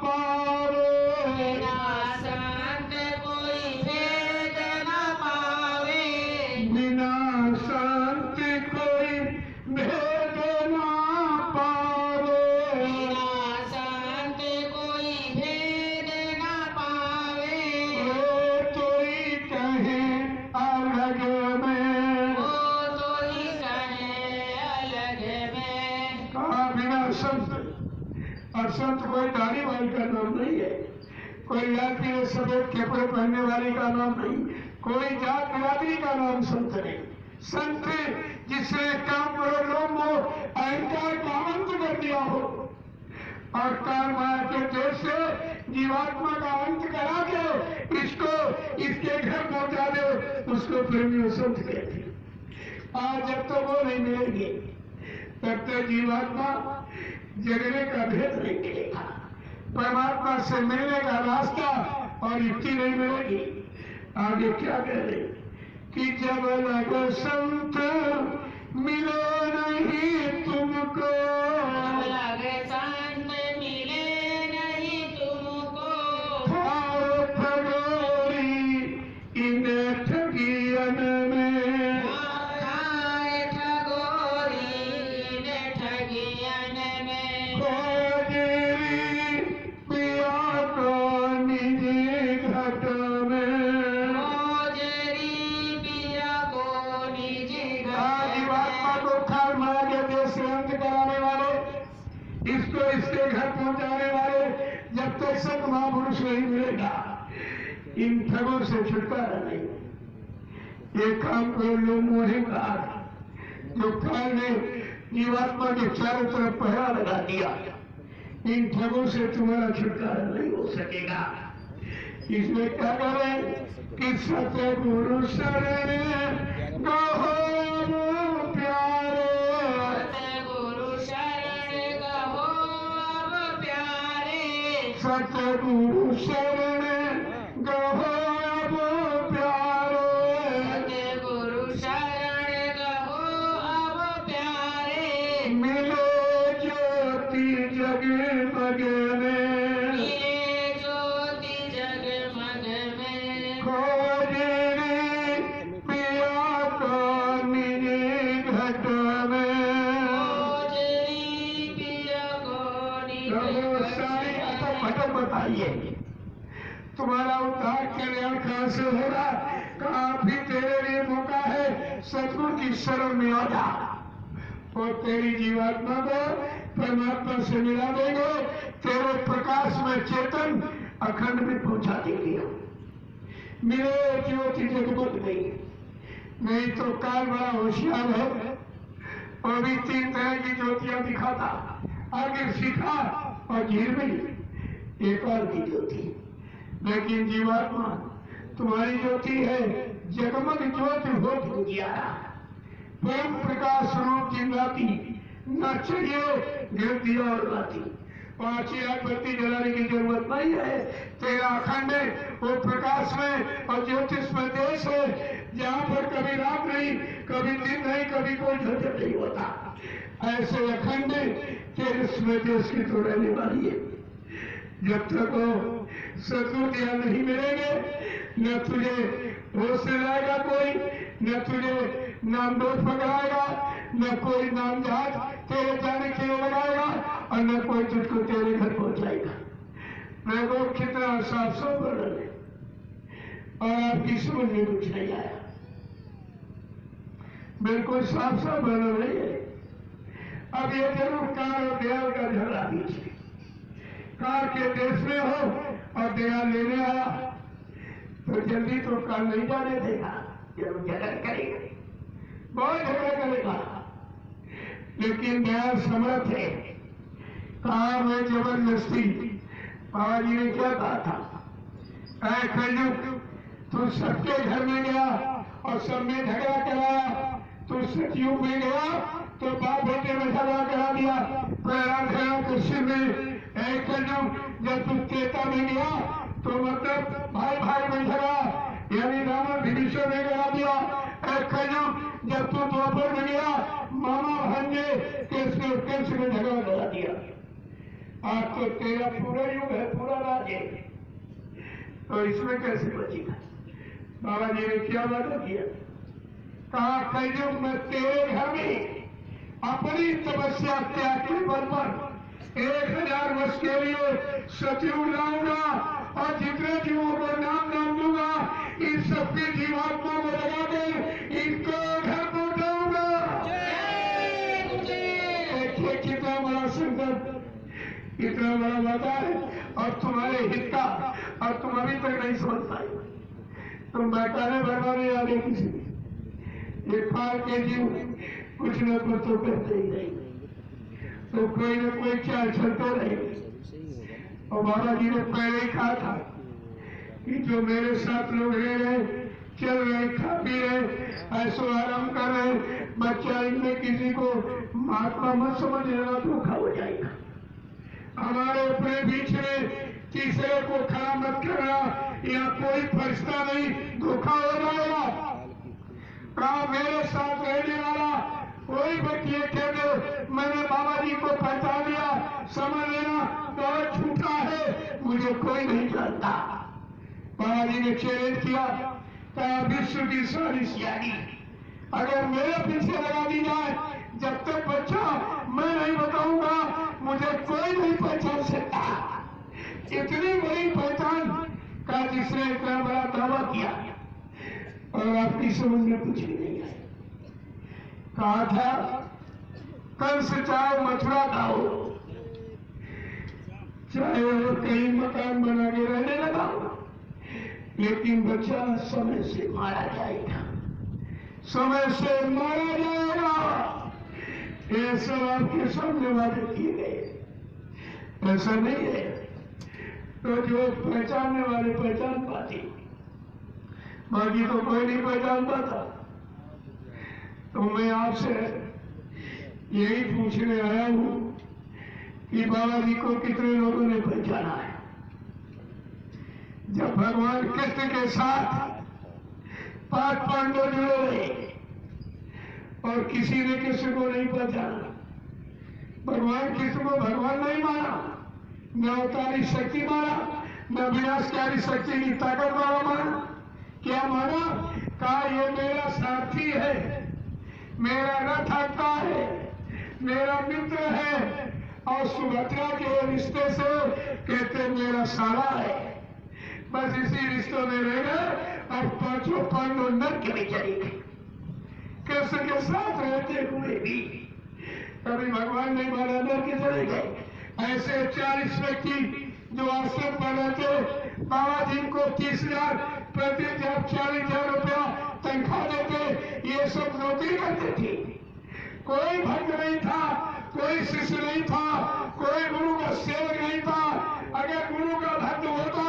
पावे, बिना संत कोई भेद न पावे, बिना शांति कोई भेद ना पावे। बिना संत कोई भेद न पावे। ओ तो ही कहे अलग में, वो तो ही कहे अलग में। कहा बिना संत और संत कोई दाढ़ी वाली का नाम नहीं है, कोई लाल पीले सफेद कपड़े पहनने वाली का नाम नहीं, कोई जात बिरादरी का नाम संत नहीं। संत जिसने काम करो लोग वो अहंकार का अंत कर दिया हो और काल माया के देश से जीवात्मा का अंत करा के इसको इसके घर पहुंचा दे, उसको प्रेमी संत कहते हैं। आज जब तक वो नहीं मिलेगी तब तक जीवात्मा जगने का भेद नहीं मिलेगा, परमात्मा से मिलने का रास्ता और युक्ति नहीं मिलेगी। आगे क्या कह रहे कि जब लग संत मिले नहीं तुमको, लगे संत मिले नहीं तुमको, खाओ ठगोरी इन ठगियन में, खाए ठगोरी इन ठगियन में, खोजेरी पिया को निजी घट में। खोजरी पिया को निजी आज जीवात्मा को खाल माया के देश से अंत कराने वाले, इसको इसके घर पहुंचाने वाले जब तक संत महापुरुष नहीं मिलेगा इन ठगों से छुटकारा नहीं। ये काम को लोग मोहे का जो काल ने जीवात्मा के चारों तरफ पहरा लगा दिया, इन ठगों से तुम्हारा छुटकारा नहीं हो सकेगा। इसमें क्या करें कि सतगुरु शरण कहो प्यारे, गुरु शरण कहो अब प्यारे, सतगुरु शरण कहो प्यारे, गुरु शरण कहो अब प्यारे, मिले ज्योति जगमग में, मिले ज्योति जगमग में, खोजे पिया को निजी घट में। खोजरी पिया को निजी प्रभु सारी अटक भटक बताइए तुम्हारा उद्धार कल्याण कहां से होगा? काफी तेरे लिए मौका है, सतगुरु की शरण में आ जा और तेरी जीवात्मा को परमात्मा से मिला देंगे, तेरे प्रकाश में चेतन अखंड में पहुंचा देंगे। मिले ज्योति जगमग नहीं तो काल बड़ा होशियार है, और भी 3 तरह की ज्योतियां दिखाता, आगे सीखा और घिर गई एक और की ज्योति। लेकिन जीवात्मा तुम्हारी ज्योति है जगमग ज्योति हो उजियारा, प्रेम प्रकाश रूप जिंदाती न चाहिए गिर दिया और बाती। 5 बत्ती जलाने की जरूरत नहीं है, तेरा अखंड है वो प्रकाश में और ज्योतिष में देश है जहाँ पर कभी रात नहीं, कभी दिन नहीं, कभी कोई झंझट नहीं होता। ऐसे अखंड तेजस में देश की तो रहने वाली है। जब तक वो सतगुरु यहाँ नहीं मिलेंगे न तुझे होश लाएगा कोई, न तुझे नाम दोष पकड़ाएगा, न कोई नाम जहाज तेरे जाने के लिए लगाएगा और न कोई तुझको तेरे घर पहुंचाएगा। मैं वो कितना साफ साफ वर्णन है और आपकी समझ में कुछ नहीं आया, बिल्कुल साफ साफ वर्णन नहीं है। अब ये जरूर कार और दयाल का झगड़ा बीच में, कार के देश में हो और दयाल लेने आया तो जल्दी तो कार नहीं जाने देगा, जरूर झगड़ा करेगा, बहुत झगड़ा करेगा। लेकिन दयाल समर्थ है, कहा मैं जबरदस्ती। बाबा जी ने क्या कहा था, ऐ कलयुग तू सबके घर में गया और सब में झगड़ा कराया, तू सतयुग में गया तो बाप बेटे में झगड़ा करा दिया, प्रयाग गया कृषि में। ऐ कलयुग जब तू त्रेता में गया तो मतलब भाई भाई में झगड़ा, यानी रावण विभीषण में करा दिया। ऐ कलयुग जब तू द्वापर में गया मामा भांजे कंस में झगड़ा करा दिया। आज तो तेरा पूरा युग है, पूरा राज है, तो इसमें कैसे बचेगा? बाबा जी ने क्या वादा किया, कहा कलयुग में तेरे घर में अपनी तपस्या त्याग के बल पर 1000 वर्ष के लिए सतयुग लाऊंगा और जितने जीवों को नाम दूंगा इन सबकी जीवात्मा को लगा कर इनको घर पहुंचाऊंगा। देखिए कितना बड़ा संकल्प, इतना बड़ा वादा है और तुम्हारे हित का, और तुम अभी तक नहीं समझ पाए। तुम बैठाने भरवाने आगे किसी ये फाड़ के जीव कुछ न कुछ तो करते ही नहीं, तो कोई न कोई चाल चलते रहेगी। और बाबा जी ने पहले ही कहा था कि जो मेरे साथ लोग रह रहे, चल रहे, खा पी रहे, ऐसो आराम कर रहे, बच्चा इनमें किसी को महात्मा मत समझ लेना, धोखा हो जाएगा। हमारे अपने बीच में तीसरे को खड़ा मत करना, या कोई फरिश्ता नहीं, धोखा हो जाएगा। कहा मेरे साथ रहने वाला कोई व्यक्ति कह दे मैंने बाबा जी को पहचान लिया, समझ लेना तो झूठा है, मुझे कोई नहीं जानता। बाबा जी ने चैलेंज किया, कहा विश्व की सारी सियानी अगर मेरे पीछे लगा दी जाए, जब तक बच्चा मैं नहीं बताऊंगा मुझे कोई नहीं पहचान सकता। इतनी बड़ी पहचान का जिसने इतना बड़ा दावा किया और आपकी समझ में कुछ भी नहीं आया। कहा था कंस चाहो मथुरा खाओ, चाहे वो कहीं मकान बना के रहने लगा, लेकिन बच्चा समय से मारा जाएगा, समय से मारा जाएगा। ये सब आपके सामने वादे किए गए, ऐसा नहीं है। तो जो पहचानने वाले पहचान पाते, बाकी तो कोई नहीं पहचान पाता। तो मैं आपसे यही पूछने आया हूं कि बाबा जी को कितने लोगों ने पहचाना है। जब भगवान कृष्ण के साथ 5 पांडव जुड़े रहे और किसी ने कृष्ण को नहीं पहचाना, भगवान कृष्ण को भगवान नहीं माना, न अवतारी शक्ति माना, न विनाशकारी शक्ति की ताकत वाला माना। क्या माना? कहा ये मेरा साथी है, मेरा रथ हटता है, मेरा मित्र है, और सुभद्रा के रिश्ते से कहते मेरा साला है। बस इसी रिश्तों में रह गए और 5 पांडव नरक में चले गए। कृष्ण के साथ रहते हुए भी कभी भगवान नहीं माना, नरक चले गए। ऐसे 40 व्यक्ति जो आश्रम पर रहते, बाबा जी को 30,000 प्रति 40,000 रुपया तनख्वाह देते, ये सब नौकरी करते थे। कोई भक्त नहीं था, कोई शिष्य नहीं था, कोई गुरु का सेवक नहीं था। अगर गुरु का भक्त होता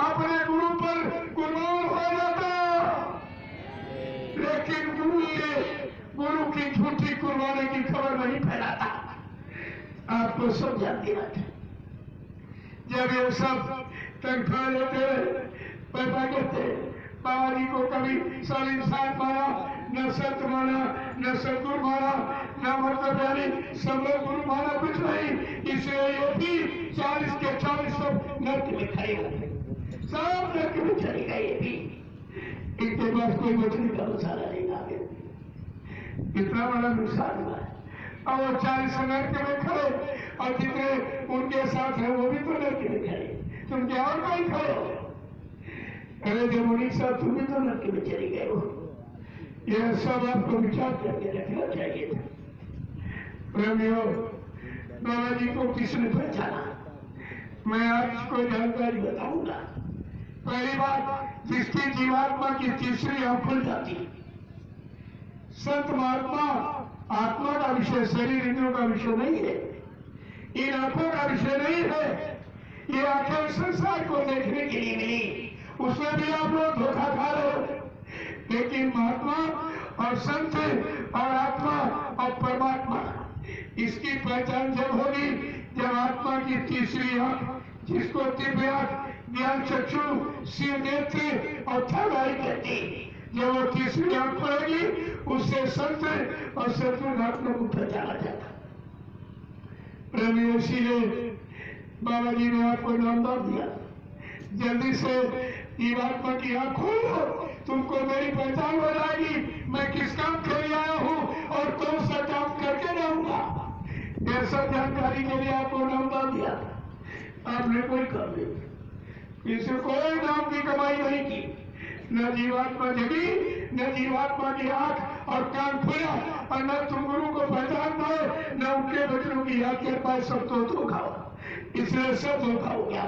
अपने गुरु पर कुर्बान हो जाता, लेकिन गुरु की झूठी कुर्बानी की खबर नहीं फैलाता। आपको सब जानते हैं। जब ये सब तनख्वाह लेते, पैसा करते, बाबा जी को कभी सब इंसान माना, न संत माना, न सदगुरु माना, न मतलब सब लोग गुरु माना, कुछ नहीं। इसलिए ये भी 40 के 40 सब नरक में खड़े हो गए, सब नरक में चले गए। ये भी इनके पास कोई बचने का मसाला नहीं आ गया। इतना बड़ा नुकसान हुआ है। और वो 40 नरक में खड़े, और जितने उनके साथ हैं वो भी तो नरक में खड़े। तुम क्या और कहीं खड़े हो? अरे जमुनी साहब तुम भी तो नरक में चले गए हो। यह सब आपको विचार करके रखना चाहिए था। प्रेमियों, बाबा जी को किसने पहचाना? मैं आपको जानकारी बताऊंगा। पहली बात, जिसकी जीवात्मा की तीसरी आंख खुल जाती। संत महात्मा आत्मा का विषय, शरीर इंद्रियों का विषय नहीं है, इन आंखों का विषय नहीं है। ये आंखें संसार को देखने के लिए मिली, उसमें भी आप लोग धोखा खा रहे हो। लेकिन महात्मा और संत और आत्मा और परमात्मा, इसकी पहचान जब होगी जब आत्मा की तीसरी आंख, जिसको दिव्य आंख, ज्ञान चक्षु, शिव नेत्र और थर्ड आई कहती, जब वो तीसरी आंख खुलेगी, उससे संत और सत्पुरुष आत्मा को पहचाना जाता। प्रेमी, इसीलिए बाबा जी ने आपको नामदार दिया, जल्दी से जीवात्मा की आंख खोलो, तुमको मेरी पहचान हो जाएगी। मैं किस काम के लिए आया हूँ और कौन सा काम करके जाऊंगा, यह सब जानकारी के लिए आपको नामदार दिया। आपने कोई काम नहीं, इससे कोई नाम की कमाई नहीं की। न जीवात्मा जगी, न जीवात्मा की आंख और कान खुला और न तुम गुरु को पहचान पाए न उनके वचनों की याद कर पाए, सब तो धोखा हुआ, इसलिए सब धोखा हो गया।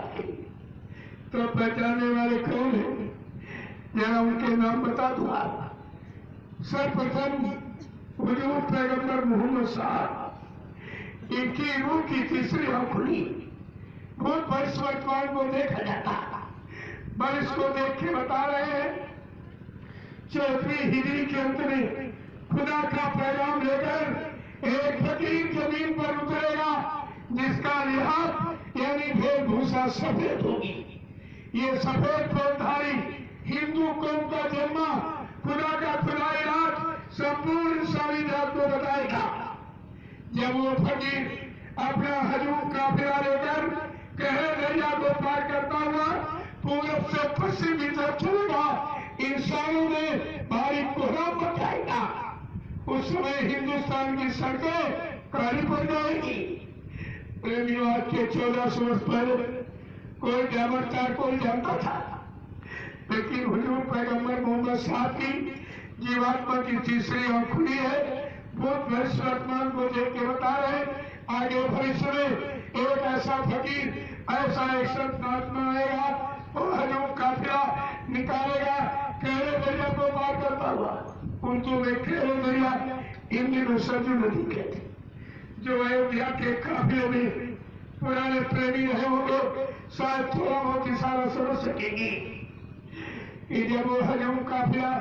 तो पहचानने वाले कौन है, जरा उनके नाम बता दूं आप। सर्वप्रथम हुजूर पैगंबर मोहम्मद साहब, इनकी रूह की तीसरी आंख खुली, बहुत वर्ष वर्तमान को देखा जाता, वर्ष को देख के बता रहे हैं 4वीं हिजरी के अंत में खुदा का पैगाम लेकर एक फकीर जमीन पर उतरेगा जिसका लिहाज यानी वेशभूषा सफेद होगी। ये सफेद पोलधारी हिंदू कौम का जन्मा खुदा का खुदाई राज संपूर्ण इंसानी जात को बताएगा। जब वो फकीर अपना हजूम काफिला लेकर कहे दरिया को पार करता हुआ पूरब से पश्चिम की तरफ चलेगा, इंसानों में भारी कोहराम मच जाएगा। उस समय हिंदुस्तान की सड़कें काली पड़ जाएगी। प्रेमियों, आज के 1400 वर्ष पहले कोई जामरदार कोई जानता था, लेकिन हुजूर पैगंबर मोहम्मद साहब की जीवात्मा की तीसरी आंख खुली है। बहुत वर्ष वर्तमान को देख के बता रहे, आगे भविष्य में एक ऐसा फकीर, ऐसा एक संत महात्मा आएगा, वो हजूम काफिला निकालेगा कहरे दरिया को पार करता हुआ। उर्दू में कहरे दरिया, हिंदी में सरजू नदी कहते, जो अयोध्या के काफिले में पुराने प्रेमी रहे होंगे शायद थोड़ा बहुत इशारा समझ सकेंगे। जब वो हजूम काफिला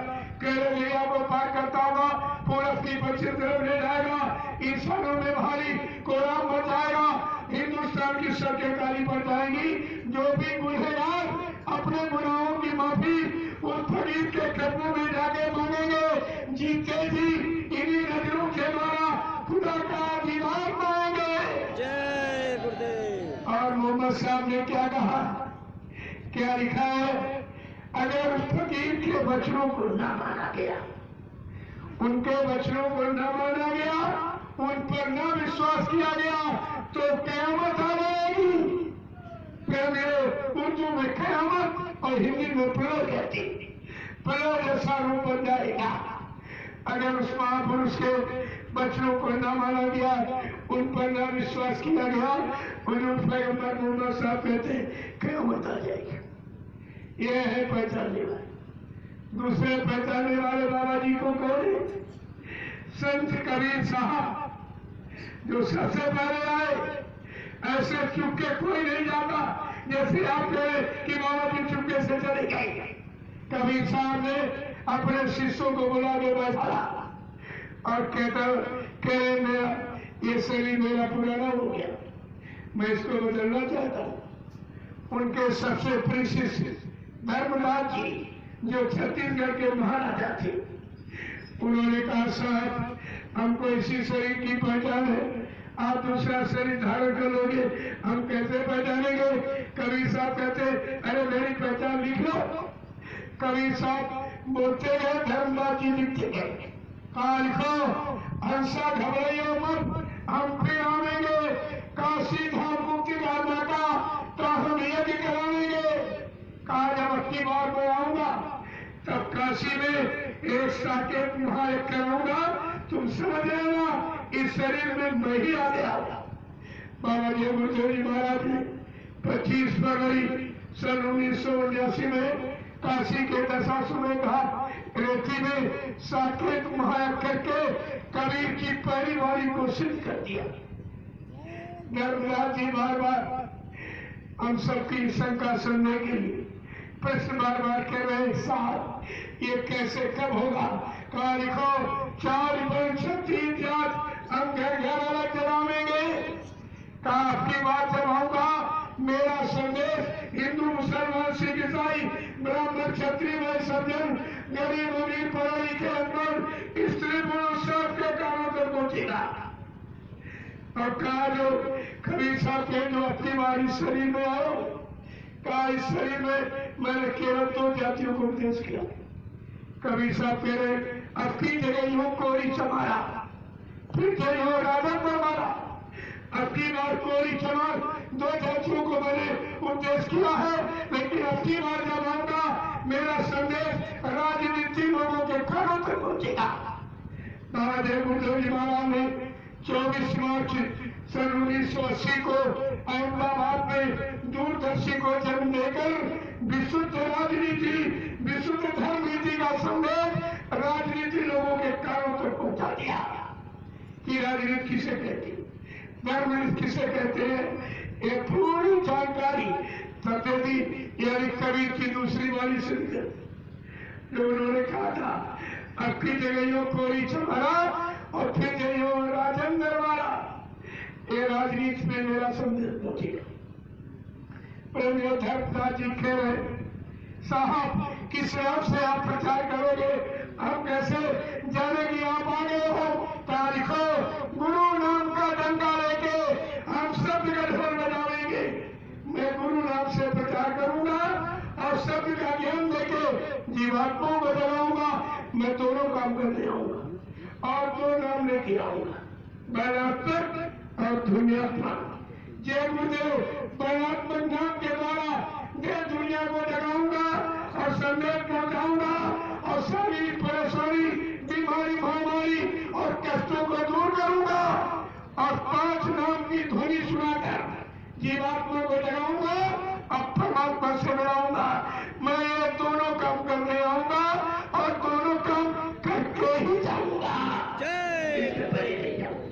कहरे दरिया को पार करता हुआ पूरब की पश्चिम तरफ ले जाएगा, इंसानों में भारी कोहराम मच जाएगा, हिंदुस्तान की सड़कें काली पड़ जाएंगी। जो भी गुनहगार अपने गुनाहों की माफी उस फकीर के कदमों में जाके मांगेंगे, जीते जी इन्हीं नजरों के द्वारा खुदा का दीदार पाएंगे। जय गुरुदेव। और मोहम्मद साहब ने क्या कहा, क्या लिखा है, अगर उस फकीर के वचनों को न माना गया, उनके वचनों को न माना गया, उन पर न विश्वास किया गया तो कयामत आ जाएगी। फिर मेरे उर्दू में कयामत और हिंदी में प्रलय कहती, प्रलय जैसा रूप बन जाएगा। अगर उस महापुरुष के वचनों को न माना गया, उन पर न विश्वास किया गया, हुजूर पैगंबर मोहम्मद साहब कहते कयामत आ जाएगी। ये है पहचानने वाले। दूसरे पहचानने वाले बाबा जी को कहे संत कबीर साहब, जो सबसे पहले आए। ऐसे चुपके कोई नहीं जाता, जैसे आप कहे कि बाबा जी चुपके से चले गए। कबीर साहब ने अपने शिष्यों को बुला के बैठाया और कहता कहे मेरा ये शरीर मेरा पुराना हो गया, मैं इसको बदलना चाहता हूँ। उनके सबसे प्रिय शिष्य धर्मराज जी, जो छत्तीसगढ़ के महाराजा थे, उन्होंने कहा साहब हमको इसी शरीर की पहचान है, आप दूसरा शरीर धारण कर लोगे, हम कैसे पहचानेंगे। कबीर साहब कहते अरे मेरी पहचान लिख लो। कबीर साहब बोलते गए, धर्मराज जी लिखते गए, कहा लिखो, हंसा घबराइयो मत, हम फिर आवेंगे, काशी धाम मुक्ति दाता का तो हम यज्ञ कराएंगे। कहा जब अगली बार मैं आऊंगा तब काशी में एक साकेत महायज्ञ कराऊंगा, तुम समझ लेना इस शरीर में मैं ही आ गया। बाबा जी गुरुदेव जी महाराज ने 25 फरवरी सन 1979 में काशी के दशाश्वमेध घाट रेती में साकेत महायज्ञ करके कबीर की पहली बारी को सिद्ध कर दिया। धर्मराज जी बार बार हम सबकी शंका सुनने के लिए प्रश्न बार बार कर रहे, साहब ये कैसे कब होगा। कहा लिखो, 4 क्षत्रिय जात हम घर घर अलग जलावेंगे। कहा आपकी बात जब आऊंगा, मेरा संदेश हिंदू मुसलमान सिख ईसाई ब्राह्मण क्षत्रिय में सज्जन गरीब अमीर पढ़ा लिखे अनपढ़ स्त्री पुरुष सबके कानों तक पहुंचेगा। और कहा जो कबीर साहब के जो अपनी बारी शरीर में आओ, कहा इस शरीर में मैंने केवल 2 जातियों को उपदेश किया। कबीर साहब कह रहे अब की जगह यूं कोरी चमारा, फिर जगह राधा पर मारा, अब की बार कोरी चमार 2 जातियों को मैंने उपदेश किया है, लेकिन अब की बार जब आऊंगा मेरा संदेश राजनीति लोगों के कानों तक पहुंचेगा। बाबा जय गुरुदेव जी महाराज ने 24 मार्च सन 1980 को अहमदाबाद में दूरदर्शी को जन्म देकर विशुद्ध राजनीति, विशुद्ध धर्म नीति का संदेश राजनीति लोगों के कानों तक पहुंचा दिया कि राजनीति किसे कहती है, धर्म किसे कहते हैं। ये पूरी जानकारी सत्यदी यानी कबीर की दूसरी वाली सुनते जो उन्होंने कहा था, अब की जगह कोई चमारा और फिर जगह राजेंद्र वाला। ये राजनीति में मेरा संदेश पहुंचेगा। प्रेम धर्मदास जी कह रहे साहब किस नाम से आप प्रचार करोगे, हम कैसे जाने कि आप आगे हो। तारीखो गुरु नाम का डंका लेके हम शब्द का ढोल बजावेंगे। मैं गुरु नाम से प्रचार करूंगा और शब्द का ज्ञान देके जीवात्माओं को जगाऊंगा। मैं दोनों काम करने आऊंगा और दो नाम लेके आऊंगा, बैलात्मक और धुनियात्मक। जय गुरुदेव बैलात्मक नाम के द्वारा देश दुनिया को जगाऊंगा और संदेश पहुंचाऊंगा और सारी परेशानी, बीमारी, महामारी और कष्टों को दूर करूंगा और 5 नाम की ध्वनि सुनाकर जीवात्मा को जगाऊंगा और परमात्मा से मिलाऊंगा। मैं ये दोनों काम करने आऊंगा और दोनों काम करके ही जाऊंगा। इसके पहले नहीं जाऊंगा,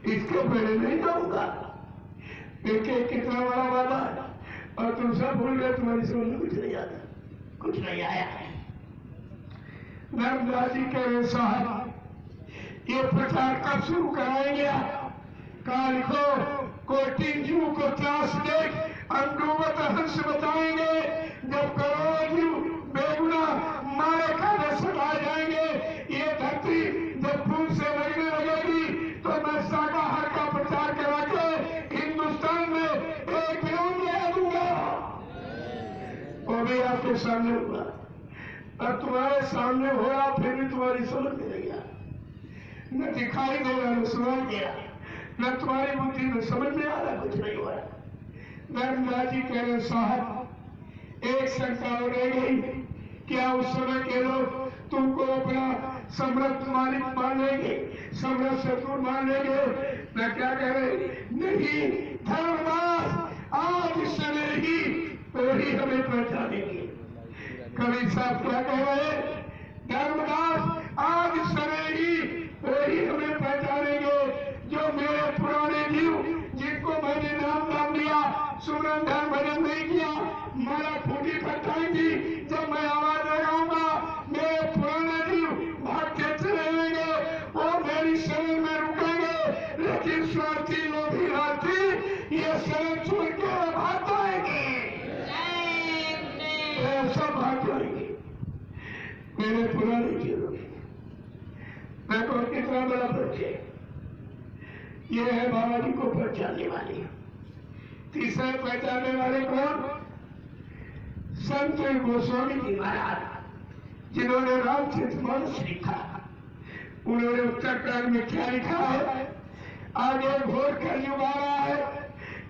इसके पहले नहीं जाऊंगा। देखिए कितना बड़ा वादा है और तुम सब भूल गए, तुम्हारी समझ में कुछ नहीं आता, कुछ नहीं आया। धर्मदास जी कह रहे साहब ये प्रचार कब शुरू कराएंगे आप? कहा लिखो कोटि जीव को त्रास देख अंडोवत हंस बताएंगे। जब करोड़ों जीव बेगुना मारे खाने सताए जाएंगे, ये धरती जब खून से लगने लगेगी तो मैं शाकाहार का प्रचार करा के हिंदुस्तान में एक विरोध ले दूंगा। वो भी आपके सामने हुआ और तुम्हारे सामने हो रहा, फिर भी तुम्हारी समझ में नहीं गया, न दिखाई दे रहा, न सुनाई दे रहा, न तुम्हारी बुद्धि में समझ में आ रहा, कुछ नहीं हो रहा। धर्मदास जी कह रहे साहब एक शंका हो रह गई, क्या उस समय के लोग तुमको अपना समर्थ मालिक मान लेंगे, समर्थ शत्रु मान लेंगे? मैं क्या कह रहे नहीं, धर्मदास आज समय ही वही हमें पहचानेंगे। कबीर साहब क्या कह रहे, धर्मदास आज समय ही वही हमें पहचानेंगे जो मेरे पुराने जीव जिनको मैंने नाम दिया, सुमरन ध्यान भजन नहीं किया, माला फूटी पटाएंगी। जब मैं आवाज लगाऊंगा मेरे पुराने जीव भाग के चले जाएंगे, वो मेरी शरण में रुकेंगे। लेकिन स्वार्थी लोभी रार्थी ये शरण छोड़ के भाग जाएंगे, सब भाग जाएंगे मेरे पुराने जीव। देखो कितना बड़ा परिचय, ये है बाबा जी को पहचानने वाले। तीसरे पहचानने वाले कौन? संत गोस्वामी जी महाराज, जिन्होंने रामचरितमानस लिखा। उन्होंने उत्तरकांड में क्या लिखा है, आगे घोर कलयुग आ रहा है,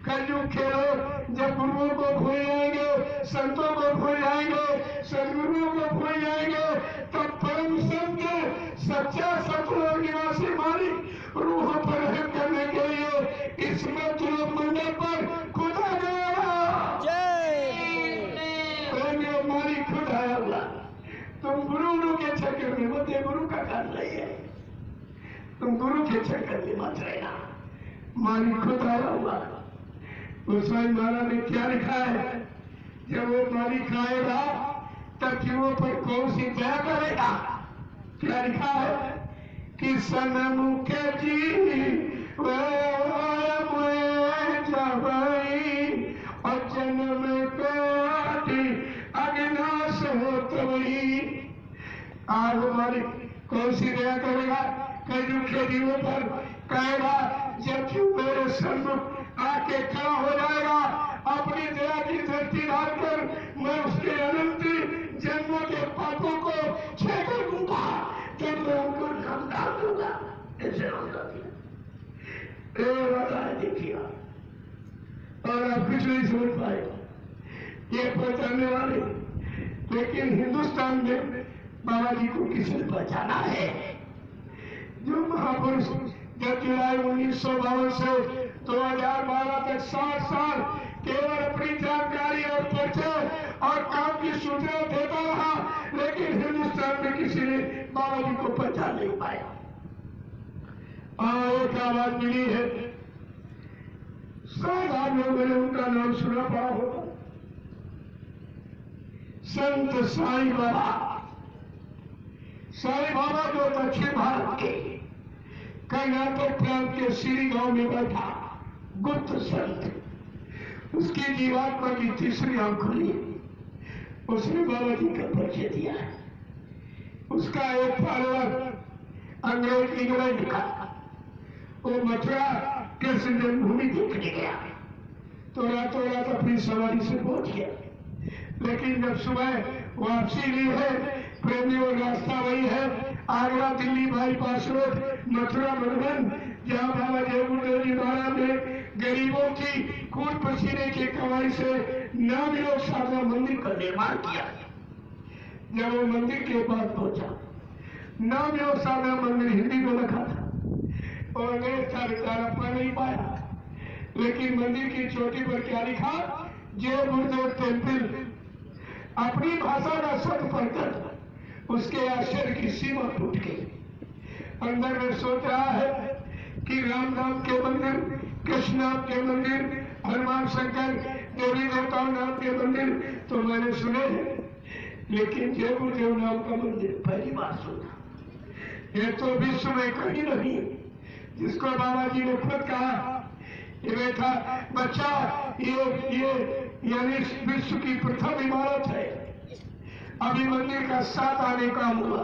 कलयुग के लोग जब गुरुओं को भूल जाएंगे, संतों को भूल जाएंगे, सदगुरुओं को भूल जाएंगे, तब परम संत सच्चा सतलोक निवासी मालिक रूहों पर रहम करने के लिए इस मृत्युलोक मंडल पर खुद आ जाएगा। मालिक खुद आया हुआ। तुम गुरु के चक्कर में मत, गुरु का काम नहीं है, तुम गुरु के चक्कर में मत रहना, मालिक खुद आया हुआ। गोस्वामी महाराज ने क्या लिखा है, जब वो मालिक आएगा तब जीवों पर कौन सी दया करेगा? क्या लिखा है कि सनमुख जी और जन्म कोटि अग्नाश हो तवही। आज हमारी कौन सी दया करेगा? कलयुग के जीवों पर कहेगा, जब जीव मेरे सन्मुख आके खड़ा हो जाएगा, अपनी दया की दृष्टि डालकर मैं उसके अनंत जन्मों के पापों को छे कर दूंगा, जब मैं उनको नाम डाल दूंगा। ऐसे होता देखिए, और आप कुछ नहीं समझ पाए ये पहचानने वाले। लेकिन हिंदुस्तान में बाबा जी को किसने पहचाना है? जो महापुरुष जब जुलाई 1952 से 2012 तक 60 साल केवल अपनी जानकारी और परिचय और काम की सूचना देता रहा, लेकिन हिंदुस्तान में किसी ने बाबा जी को पहचान नहीं पाया। एक आवाज मिली है, शायद आप लोगों ने उनका नाम सुना पड़ा होगा, संत साईं बाबा। साईं बाबा जो दक्षिण भारत के कर्नाटक प्रांत के सीरी गांव में बैठा गुप्त संत, उसकी जीवात्मा की तीसरी आंख खुली, उसने बाबा जी का परिचय दिया। उसका एक फॉलोअर अंग्रेज इंग्लैंड का, वो मथुरा कृष्ण जन्मभूमि देखने गया तो रातों रात अपनी सवारी से पहुंच गया, लेकिन जब सुबह वापसी ली है, प्रेमी और रास्ता वही है आगरा दिल्ली बाईपास रोड मथुरा मधुबन, जहाँ बाबा जय गुरुदेव जी महाराज ने गरीबों की खून पसीने की कमाई से नवयोग साधना मंदिर का निर्माण किया। जब वो मंदिर के पास पहुंचा, नवयोग साधना मंदिर हिंदी में लिखा था और अंग्रेज था बेचारा पढ़ नहीं पाया, लेकिन मंदिर की चोटी पर क्या लिखा, जय गुरुदेव टेम्पल। अपनी भाषा का शब्द पढ़कर उसके आश्चर्य की सीमा टूट गई। अंदर में सोच रहा है कि राम नाम के मंदिर, कृष्ण नाम के मंदिर, हनुमान शंकर देवी देवताओं नाम के मंदिर तो मैंने सुने हैं, लेकिन जय गुरुदेव नाम का मंदिर पहली बार सुना। ये तो विश्व में कहीं नहीं, जिसको बाबा जी ने खुद कहा, ये बेटा बच्चा, ये यानी विश्व की प्रथम इमारत है। अभी मंदिर का 7 आने काम हुआ,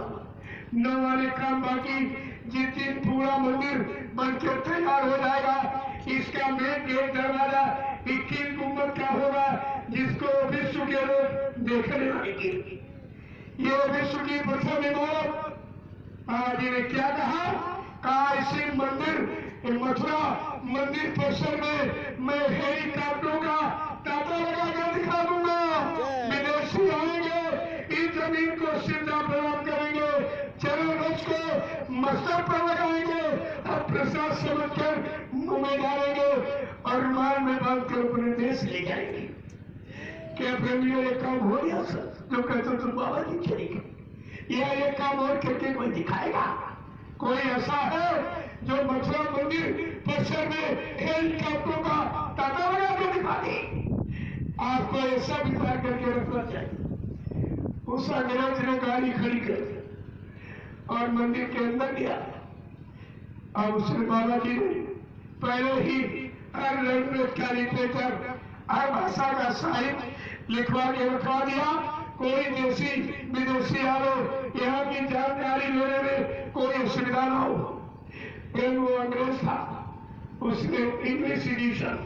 9 आने काम बाकी। जिस दिन पूरा मंदिर बनकर तैयार हो जाएगा, इसका मेन गेट दरवाजा 21 गुंबद का होगा, जिसको विश्व के लोग देखने आएंगे। ये विश्व की प्रथम इमारत। बाबा जी ने क्या कहा इसी मंदिर मथुरा मंदिर परिसर में मैं हेलीकॉप्टरों का ताता लगाकर दिखा दूंगा। विदेशी आएंगे, इस जमीन को सिद्धा प्रणाम करेंगे, चरण रथ को मस्तक पर लगाएंगे और प्रसाद समझकर मुंह में डालेंगे और रुमाल में बांधकर अपने देश ले जाएंगे। क्या प्रेमियों, ये काम हो गया सर? जो कहते तुम बाबा जी चलेंगे, या ये काम और करके कोई दिखाएगा? कोई ऐसा है जो मथुरा मंदिर परिसर में हेलीकॉप्टरों का ताता लगा के दिखा दे? आपको ऐसा विचार करके रखना चाहिए। उस अंग्रेज ने गाड़ी खड़ी कर दी और मंदिर के अंदर गया। अब उसने बाबा जी ने पहले ही हर लैंग्वेज का लिटरेचर, हर भाषा का साहित्य लिखवा के रखवा दिया। कोई देशी विदेशी आए, यहाँ की जानकारी लेने में कोई असुविधा न हो। फिर वो अंग्रेज था, उसने इंग्लिश एडिशन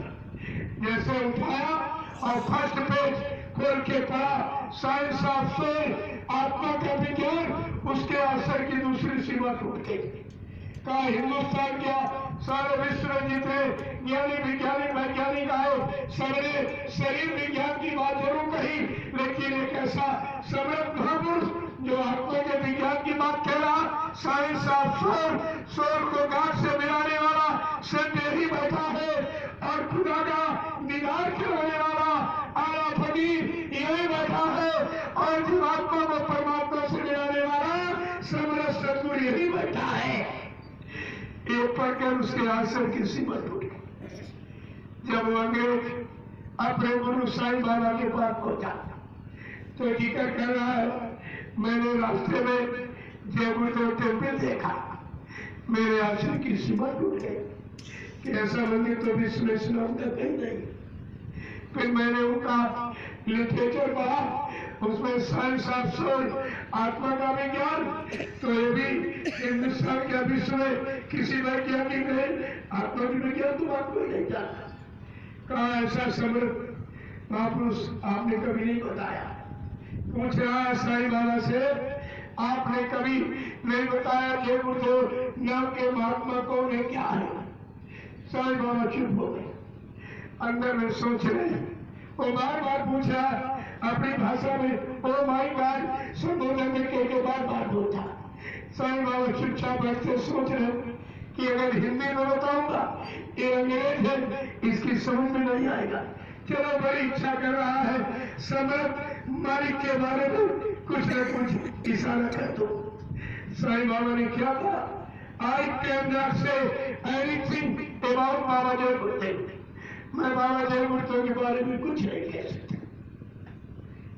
जैसे उठाया और फर्स्ट पेज खोल के पढ़ा, साइंस ऑफ सोल, आत्मा का विज्ञान, उसके असर की दूसरी सीमा टूट गई। कहा हिंदुस्तान क्या, सारे विश्व में जितने ज्ञानी वैज्ञानिक वैज्ञानिक आए, सबने शरीर विज्ञान की बात जरूर कही, लेकिन एक ऐसा समृद्ध महापुरुष जो आत्मा के विज्ञान की बात कह रहा, साइंस ऑफ सोल, सोल को गांठ से मिलाने वाला सिर्फ यही बैठा है, और खुदा का दीदार कराने वाला आला फकीर यही बैठा है, और जीवात्मा को परमात्मा से मिलाने वाला समरस सतगुरु यही बैठा है। ये पढ़कर उसके आंसर की सीमा टूट गई। जब वो अंग्रेज अपने गुरु साईं बाबा के पास पहुंचा तो जिक्र कर रहा है, मैंने रास्ते में जय गुरुदेव टेम्पल देखा, मेरे आंसर की सीमा टूट गई कि ऐसा मंदिर तो विश्व में सुना कहीं नहीं। फिर मैंने उनका लिटरेचर पढ़ा, उसमें साइंस ऑफ सोल, आत्मा का विज्ञान, तो ये भी हिंदुस्तान के विश्व में किसी वैज्ञानिक ने आत्मा की विज्ञान तो आपको नहीं जाना। कहा ऐसा समृद्ध महापुरुष आपने कभी नहीं बताया। पूछ रहा है साईं बाबा से, आपने कभी नहीं बताया जय गुरुदेव नाम के महात्मा कौन है, क्या है? साईं बाबा चुप हो गए, अंदर में सोच रहे हैं। वो बार बार पूछ रहा अपनी भाषा में, ओ माई गॉड, संबोधन में के बार बार बोलता, साईं बाबा चुपचाप बैठते सोच रहे कि अगर हिंदी में बताऊंगा ये अंग्रेज है, इसकी समझ में नहीं आएगा। चलो बड़ी इच्छा कर रहा है सम्राट मालिक के बारे में कुछ न कुछ इशारा कर दो। साईं बाबा ने क्या कहा, I can not say anything about Baba Jai Gurudev. मैं बाबा जय गुरुदेव के बारे में कुछ नहीं कह सकता।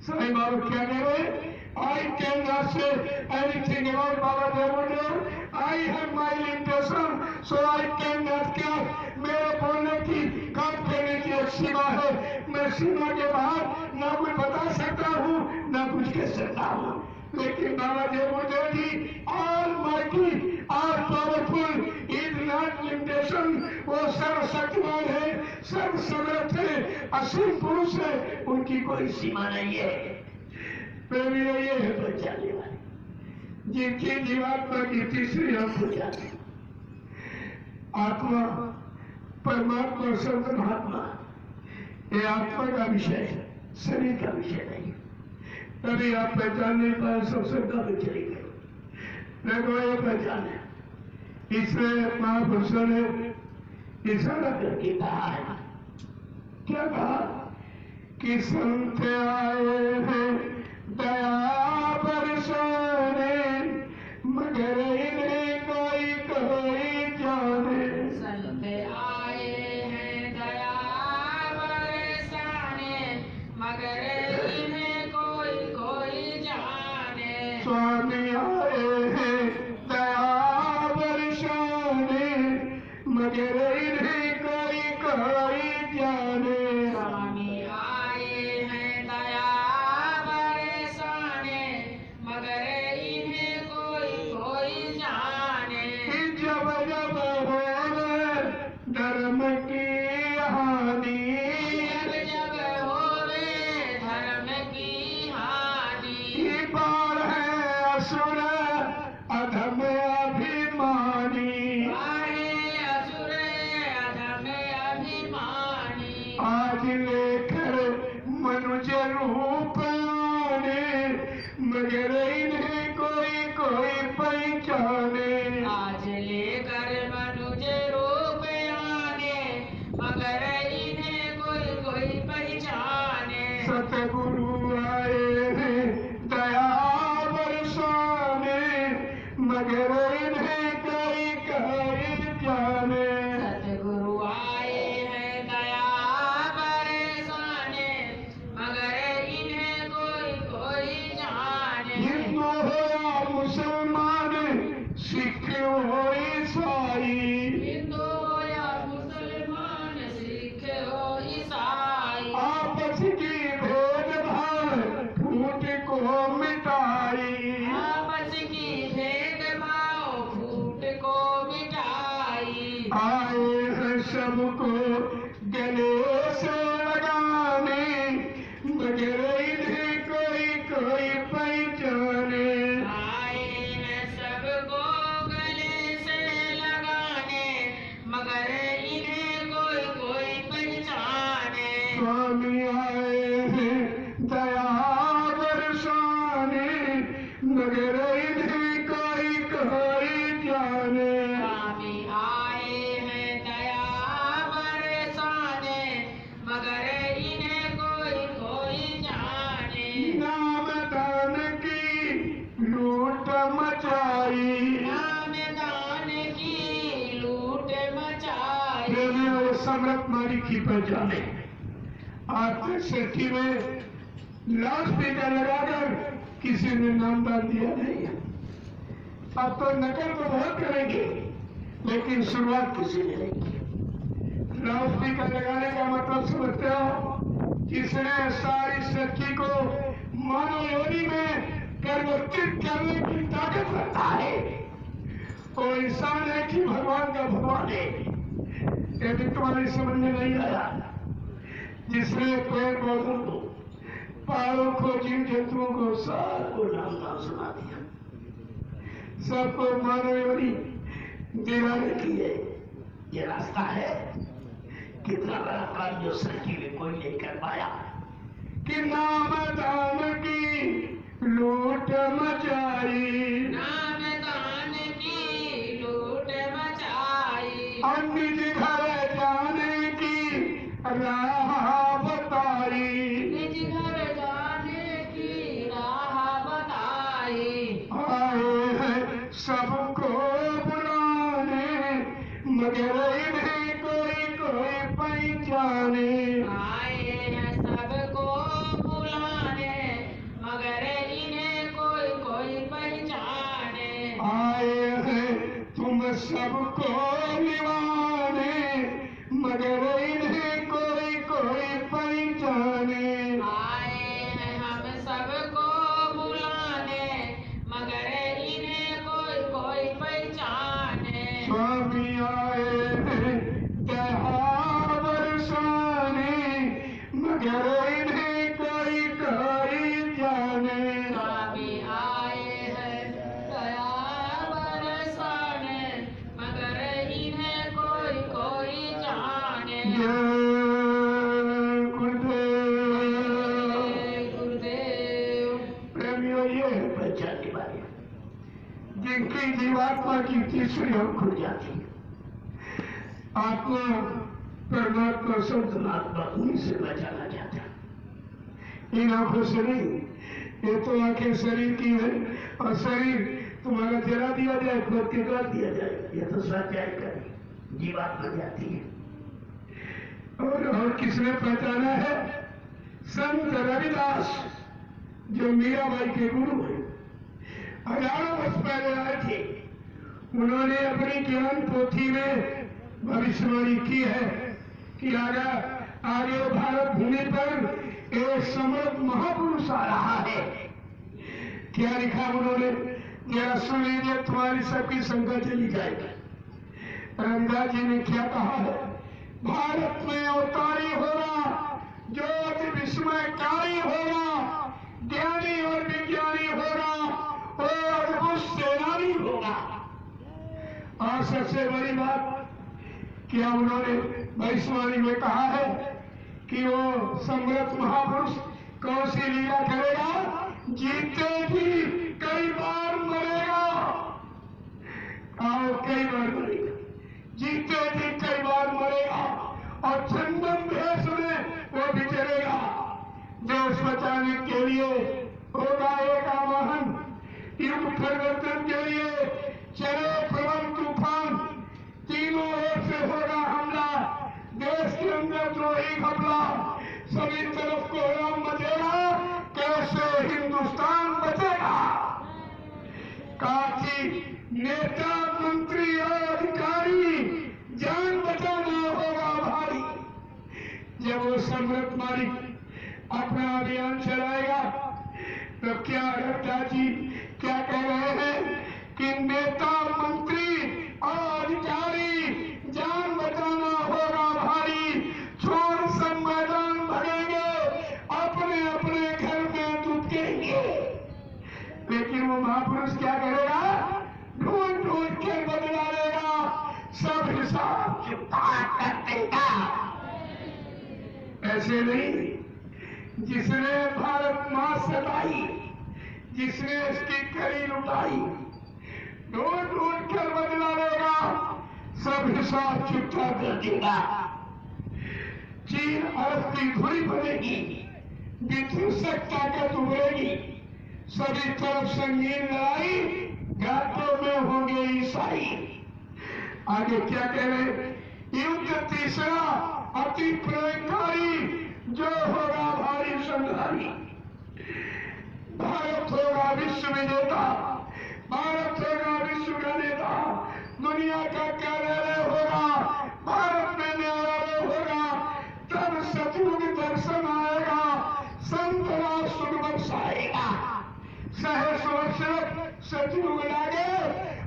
साईं बाबा क्या कह रहे हैं, I can not say anything about Baba Jai Gurudev. I have my limitation so I can not. क्या मेरे बोलने की काम करने की एक सीमा है, मैं सीमा के बाहर ना कुछ बता सकता हूँ ना कुछ कह सकता हूँ। लेकिन बाबा जय गुरुदेव जी ऑलमाइटी और पावरफुल इज नॉट लिमिटेशन। वो सर्वशक्तिमान है, सर्वसमर्थ है, असीम पुरुष है, उनकी कोई सीमा नहीं है। प्रेमी ये है पहचानने वाले जिनकी जीवात्मा की तीसरी आंख हो जाती। आत्मा परमात्मा संत महात्मा ये आत्मा का विषय है, शरीर का विषय नहीं। तभी आप पहचान नहीं पाए, सब श्रद्धा में चली गई। देखो ये पहचाने, इसमें महापुरुषों ने इशारा करके कहा है, क्या कहा कि संत आए हैं दया बरसाने मगर इन्हें कोई कोई जाने। संत आए हैं दया बरसाने मगर इन्हें कोई कोई जाने। स्वामी आए हैं दया बरसाने मगर इन्हें कोई कोई जाने। स्वामी आए हैं दया बरसाने मगर इन्हें कोई कोई जाने। जब जब होवे धर्म की हानि, जब जब होवे धर्म की हानि। बाढ़ है असुर अधम अभिमानी। बाढ़े असुर अधम अभिमानी। आज लेकर मनुज रूप आने मगर इन्हें कोई कोई पहचाने। आज लेकर मनुज रूप आने मगर इन्हें कोई कोई पहचाने। सतगुरु आए हैं दया बरसाने मगर इन्हें कोई कोई जाने। सतगुरु आए हैं दया बरसाने मगर इन्हें कोई कोई जाने। हिंदू हो या मुसलमान, सिख हो ईसाई, हिंदू या मुसलमान, सिख हो ईसाई। आपस की भेदभाव फूट को मिटाई। आपस की भेदभाव फूट को मिटाई। आए हैं सबको गले से लगाने मगर इन्हें कोई कोई पहचाने। आए हैं सबको गले से लगाने मगर इन्हें कोई कोई पहचाने। स्वामी आए हैं दया बरसाने मगर इन्हें कोई कोई जाने। स्वामी आए हैं दया बरसाने मगर इन्हें कोई कोई जाने। नाम दान की लूट मचाई। नाम दान की लूट मचाई। प्रेमी और सम्राट मारी की पहचाने। आज तक सेठी में लाउड स्पीकर लगाकर किसी ने नामदान दिया नहीं है। अब तो नकल तो बहुत करेंगे लेकिन शुरुआत किसी ने नहीं की। लाउड स्पीकर लगाने का मतलब समझते हो, जिसने सारी सच्ची को मानव योनि में परिवर्तित करने की ताकत रखता है, वो इंसान है कि भगवान का भगवान है। यदि तुम्हारी समझ में नहीं आया, जिसने पेड़ पौधों को, पहाड़ों को, जीव जंतुओं को, सबको नाम नाम सुना दिया, सबको मानव योनि दिलाने की है, ये रास्ता है। कितना बड़ा काम जो सच्ची में कोई नहीं कर पाया कि नाम दान की लूट मचाई। नाम दान राह बताई, निज घर जाने की राह बताई। आए हैं सबको बुलाने मगर इन्हें कोई कोई पहचाने, आए हैं सबको बुलाने मगर इन्हें कोई कोई पहचाने। आए हैं तुम सबको निभाने मगर इन्हें कोई कोई पहचाने, आए हैं हम सबको बुलाने मगर इन्हें कोई कोई पहचाने। स्वामी आए हैं दया बरसाने मगर इन्हें कोई कोई जाने, स्वामी आए हैं दया बरसाने मगर इन्हें कोई कोई जाने। जय गुरुदेव। जय गुरुदेव। प्रेमियों, ये है पहचानने वाले जिनकी जीवात्मा की तीसरी आंख खुल जाती है। आत्मा परमात्मा संतनात्मा उन्हीं से बचाना चाहता है, इन आंखों से नहीं। ये तो आंखें शरीर की है और शरीर तुम्हारा जला दिया जाए, खोद के काट दिया जाए, ये तो स्वाध्याय करें, जीवात्मा जाती है। और किसने पहचाना है? संत रविदास, जो मीराबाई के गुरु हैं, हजारों वर्ष पहले आए थे। उन्होंने अपनी ज्ञान पोथी में भविष्यवाणी की है कि आगे भारत भूमि पर एक समर्थ महापुरुष आ रहा है। क्या लिखा उन्होंने? जरा सुन लीजिए, तुम्हारी सबकी शंका चली जाएगी। रविदास जी ने क्या कहा है? भारत में अवतारी होगा जो अति विस्मयकारी होगा, ज्ञानी और विज्ञानी होगा, और अद्भुत सेनानी होगा। और सबसे बड़ी बात क्या उन्होंने भविष्यवाणी में कहा है कि वो समर्थ महापुरुष कौन सी लीला करेगा? जीते भी कई बार मरेगा। आओ, कई बार मरेगा, जीते जी कई बार मरेगा, और चंदन भेष में वो विचरेगा। देश बचाने के लिए होगा एक आवाहन, युग परिवर्तन के लिए चले प्रबल तूफान, तीनों ओर से होगा हमला, देश के अंदर द्रोही घपला, सभी तरफ कोहराम मचेगा, कैसे हिंदुस्तान बचेगा? काफी नेता मंत्री और अधिकारी जान बचाना होगा भारी। जब वो समृद्ध मालिक अपना अभियान चलाएगा तो क्या रत्ता जी क्या कह रहे हैं कि नेता मंत्री और अधिकारी जान बचाना होगा भारी, छोड़ सब मैदान भरेंगे, अपने अपने घर में डूबेंगे। लेकिन वो महापुरुष क्या करेगा? ढूंढ ढूंढ के बदला लेगा, सब हिसाब किताब कर देगा। ऐसे नहीं, जिसने भारत मां सताई, जिसने इसकी कड़ी लुटाई, ढूंढ ढूंढ कर बदला लेगा, सब हिसाब चुकता कर देगा। चीन अरब की धुरी बनेगी, विध्वंसक ताकत उभरेगी, सभी तरफ संगीन लड़ाई, घाटों में होंगे ईसाई। आगे क्या कह रहे? युद्ध तीसरा अति प्रलयकारी, जो होगा भारी संहारी। भारत होगा विश्व विजेता, भारत होगा विश्व का नेता, दुनिया का कार्यालय होगा, भारत में न्यायालय होगा, तब सतयुग दर्शन आएगा, संत राज सुख बरसाएगा। सहस वर्ष सतयुग लागे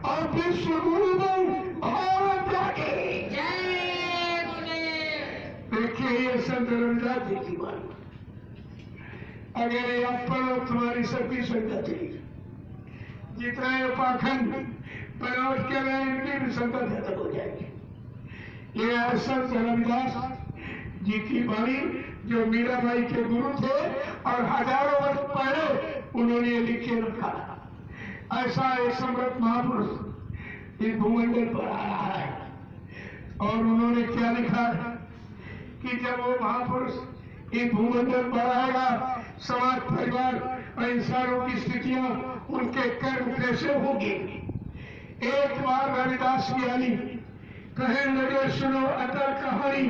और विश्व गुरु बन भारत जागे। जय गुरुदेव। देखिए, ये संत रविदास जी की बात। अगर ये अपन और तुम्हारी सबकी संगत थी, जितने पाखंड बनावट के रहे इनकी भी संगत खत्म हो जाएगी। ये है संत रविदास जी की वाणी, जो मीराबाई के गुरु थे और हजारों वर्ष पहले उन्होंने लिख के रखा था। ऐसा एक समृद्ध महापुरुष इस भूमंडल पर आ रहा है। और उन्होंने क्या लिखा है कि जब वो महापुरुष ये भूमंडल पर आएगा, समाज परिवार और इंसानों की स्थितियां, उनके कर्म कैसे होंगे। एक बार रविदास ज्ञानी कहने लगे, सुनो अटल कहानी,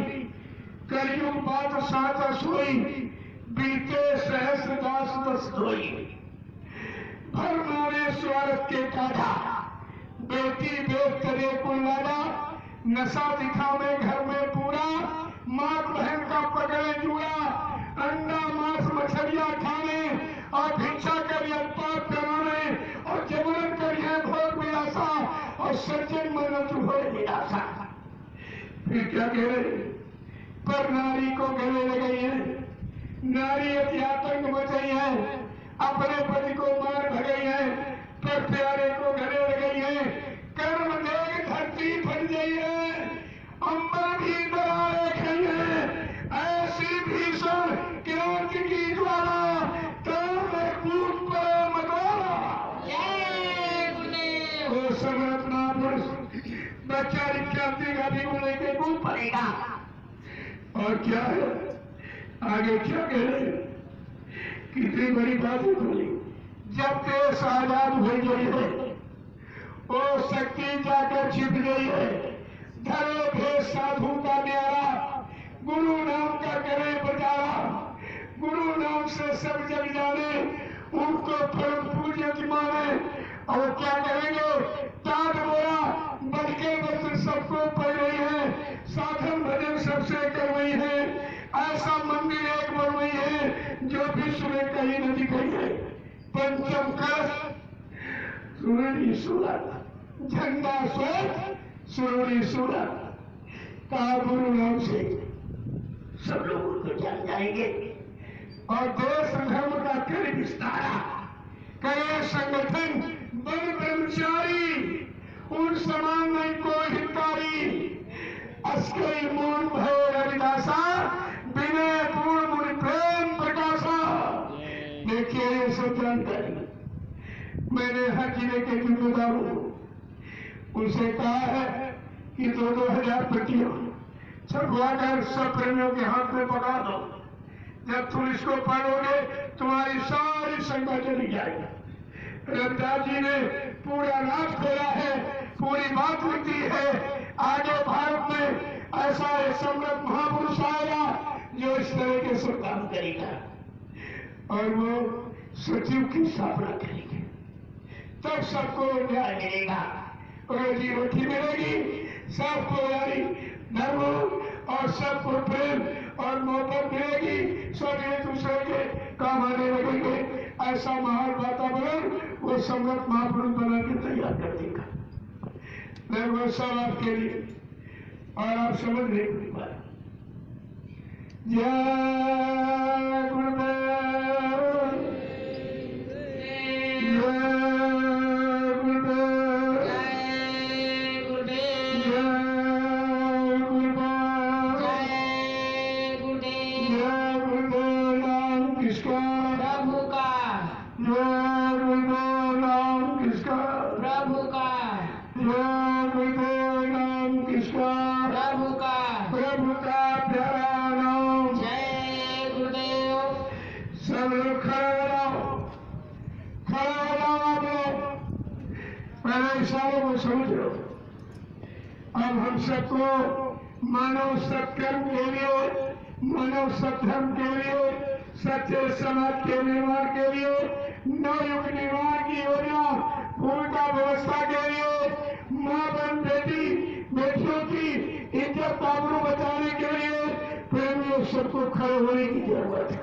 कलयुग बात सात सोई, बीते सहस्र दास दस धोई। भर मारे स्वार्थ के काढ़ा, बेटी बेच करे को लाड़ा, नशा दिखावे घर में पूरा, माँ बहन का पकड़े जुड़ा, अंडा मांस मछलियां खाने और भिक्षा कर पाप कराने और जबरन करिए भोग विलासा और सज्जन मनत हो निराशा। फिर क्या कह रहे, पर नारी को गले लगाई है, नारी अति आतंक मचाई है, अपने पति को मार भगाई है, पर प्यारे को गले लगाई है। कर्म देख धरती फट गई है, अंबर भी दरारे खई है, ऐसी भीषण क्रांति की ज्वाला, तब में कूद पड़े मटवाला। वो समर्थ महापुरुष बच्चा क्रांति का भी बोले के कूद पड़ेगा। और क्या है आगे, क्या कह रहे, कितनी बड़ी बातें बोली। जब देश आजाद हो गई है, वो शक्ति जाकर छिप गई है, धरे भेष साधु का न्यारा, गुरु नाम का करे बजारा, गुरु नाम से सब जग जाने, उनको परम पूज्य माने। और क्या करेंगे, टाट बोरा बन के वस्त्र सबको पड़ रही है, साधन भजन सबसे कर रही है, ऐसा मंदिर एक बन रही है जो विश्व में कहीं न दिखाई है। पंचम कलश सुरणी सूरत, झंडा स्वेत सुरणी सूरत का गुरु नाम से सब लोग उनको जान जाएंगे। और देश धर्म का कर विस्तारा करे संगठन, बन ब्रह्मचारी, उन समान नहीं कोई हितकारी, अस्कई मौन भय रविदासा, विनय पूर्ण मुनि प्रेम प्रकाशा। देखिए ये सब जानकारी मैंने हर जिले के जिम्मेदारों को उनसे कहा है कि 2-2000 पट्टियों छपवाकर सब प्रेमियों के हाथ में पकड़ा दो। जब तुम इसको पढ़ोगे तुम्हारी सारी शंका चली जाएगी। रविदास जी ने पूरा राज खोला है, पूरी बात लिखी है। आगे भारत में ऐसा एक सम्राट महापुरुष आएगा जो इस तरह के सब काम करेगा और वो सचिव की स्थापना करेंगे, तब सबको न्याय मिलेगा, रोजी रोटी मिलेगी, सबको यानी धर्म और सबको प्रेम और मोहब्बत मिलेगी, सब एक दूसरे के काम आने लगेंगे। ऐसा महान वातावरण वो सम्राट महापुरुष बना के तैयार कर देगा। मैं वो सब आपके लिए और आप समझ नहीं पूरी बात। जय गुरुदेव, जय गुरुदेव, जय गुरुदेव, जय गुरुदेव, जय गुरुदेव, जय गुरुदेव नाम किसका, प्रभु का, जय गुरुदेव नाम किसका, प्रभु का, जय गुरुदेव नाम किसका, प्रभु का, प्रभु का प्यारा नाम। जय गुरुदेव। सब लोग खड़े हो जाओ, खड़े हो जाओ आप लोग, पहले इशारों को समझ लो। अब हम सबको मानव सत्कर्म के लिए, मानव सत्धर्म के लिए, सच्चे समाज के निर्माण के लिए, नवयुग निर्माण की योजना, भूमिका व्यवस्था के लिए, माँ बहन बेटी बेटियों की इज्जत आबरू बचाने के लिए प्रेमियों सबको खड़े होने की जरूरत है।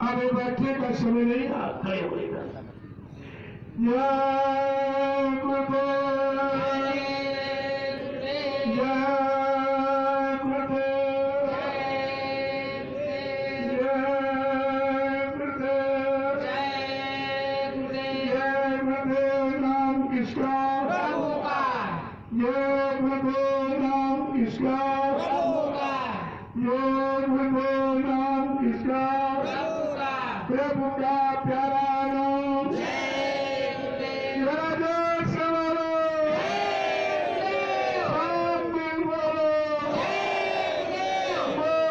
अब ये बैठने का समय नहीं, आप खड़े होएगा। जय गुरुदेव, जय गुरुदेव, जय गुरुदेव, जय गुरुदेव नाम किसका, प्रभु का, जय गुरुदेव नाम किसका, प्रभु का, जय गुरुदेव नाम किसका, प्रभु का, प्रभु का प्यारा नाम। जय गुरुदेव, जरा जोर से बोलो, जय गुरुदेव, शांति बोलो, जय गुरुदेव, बोलो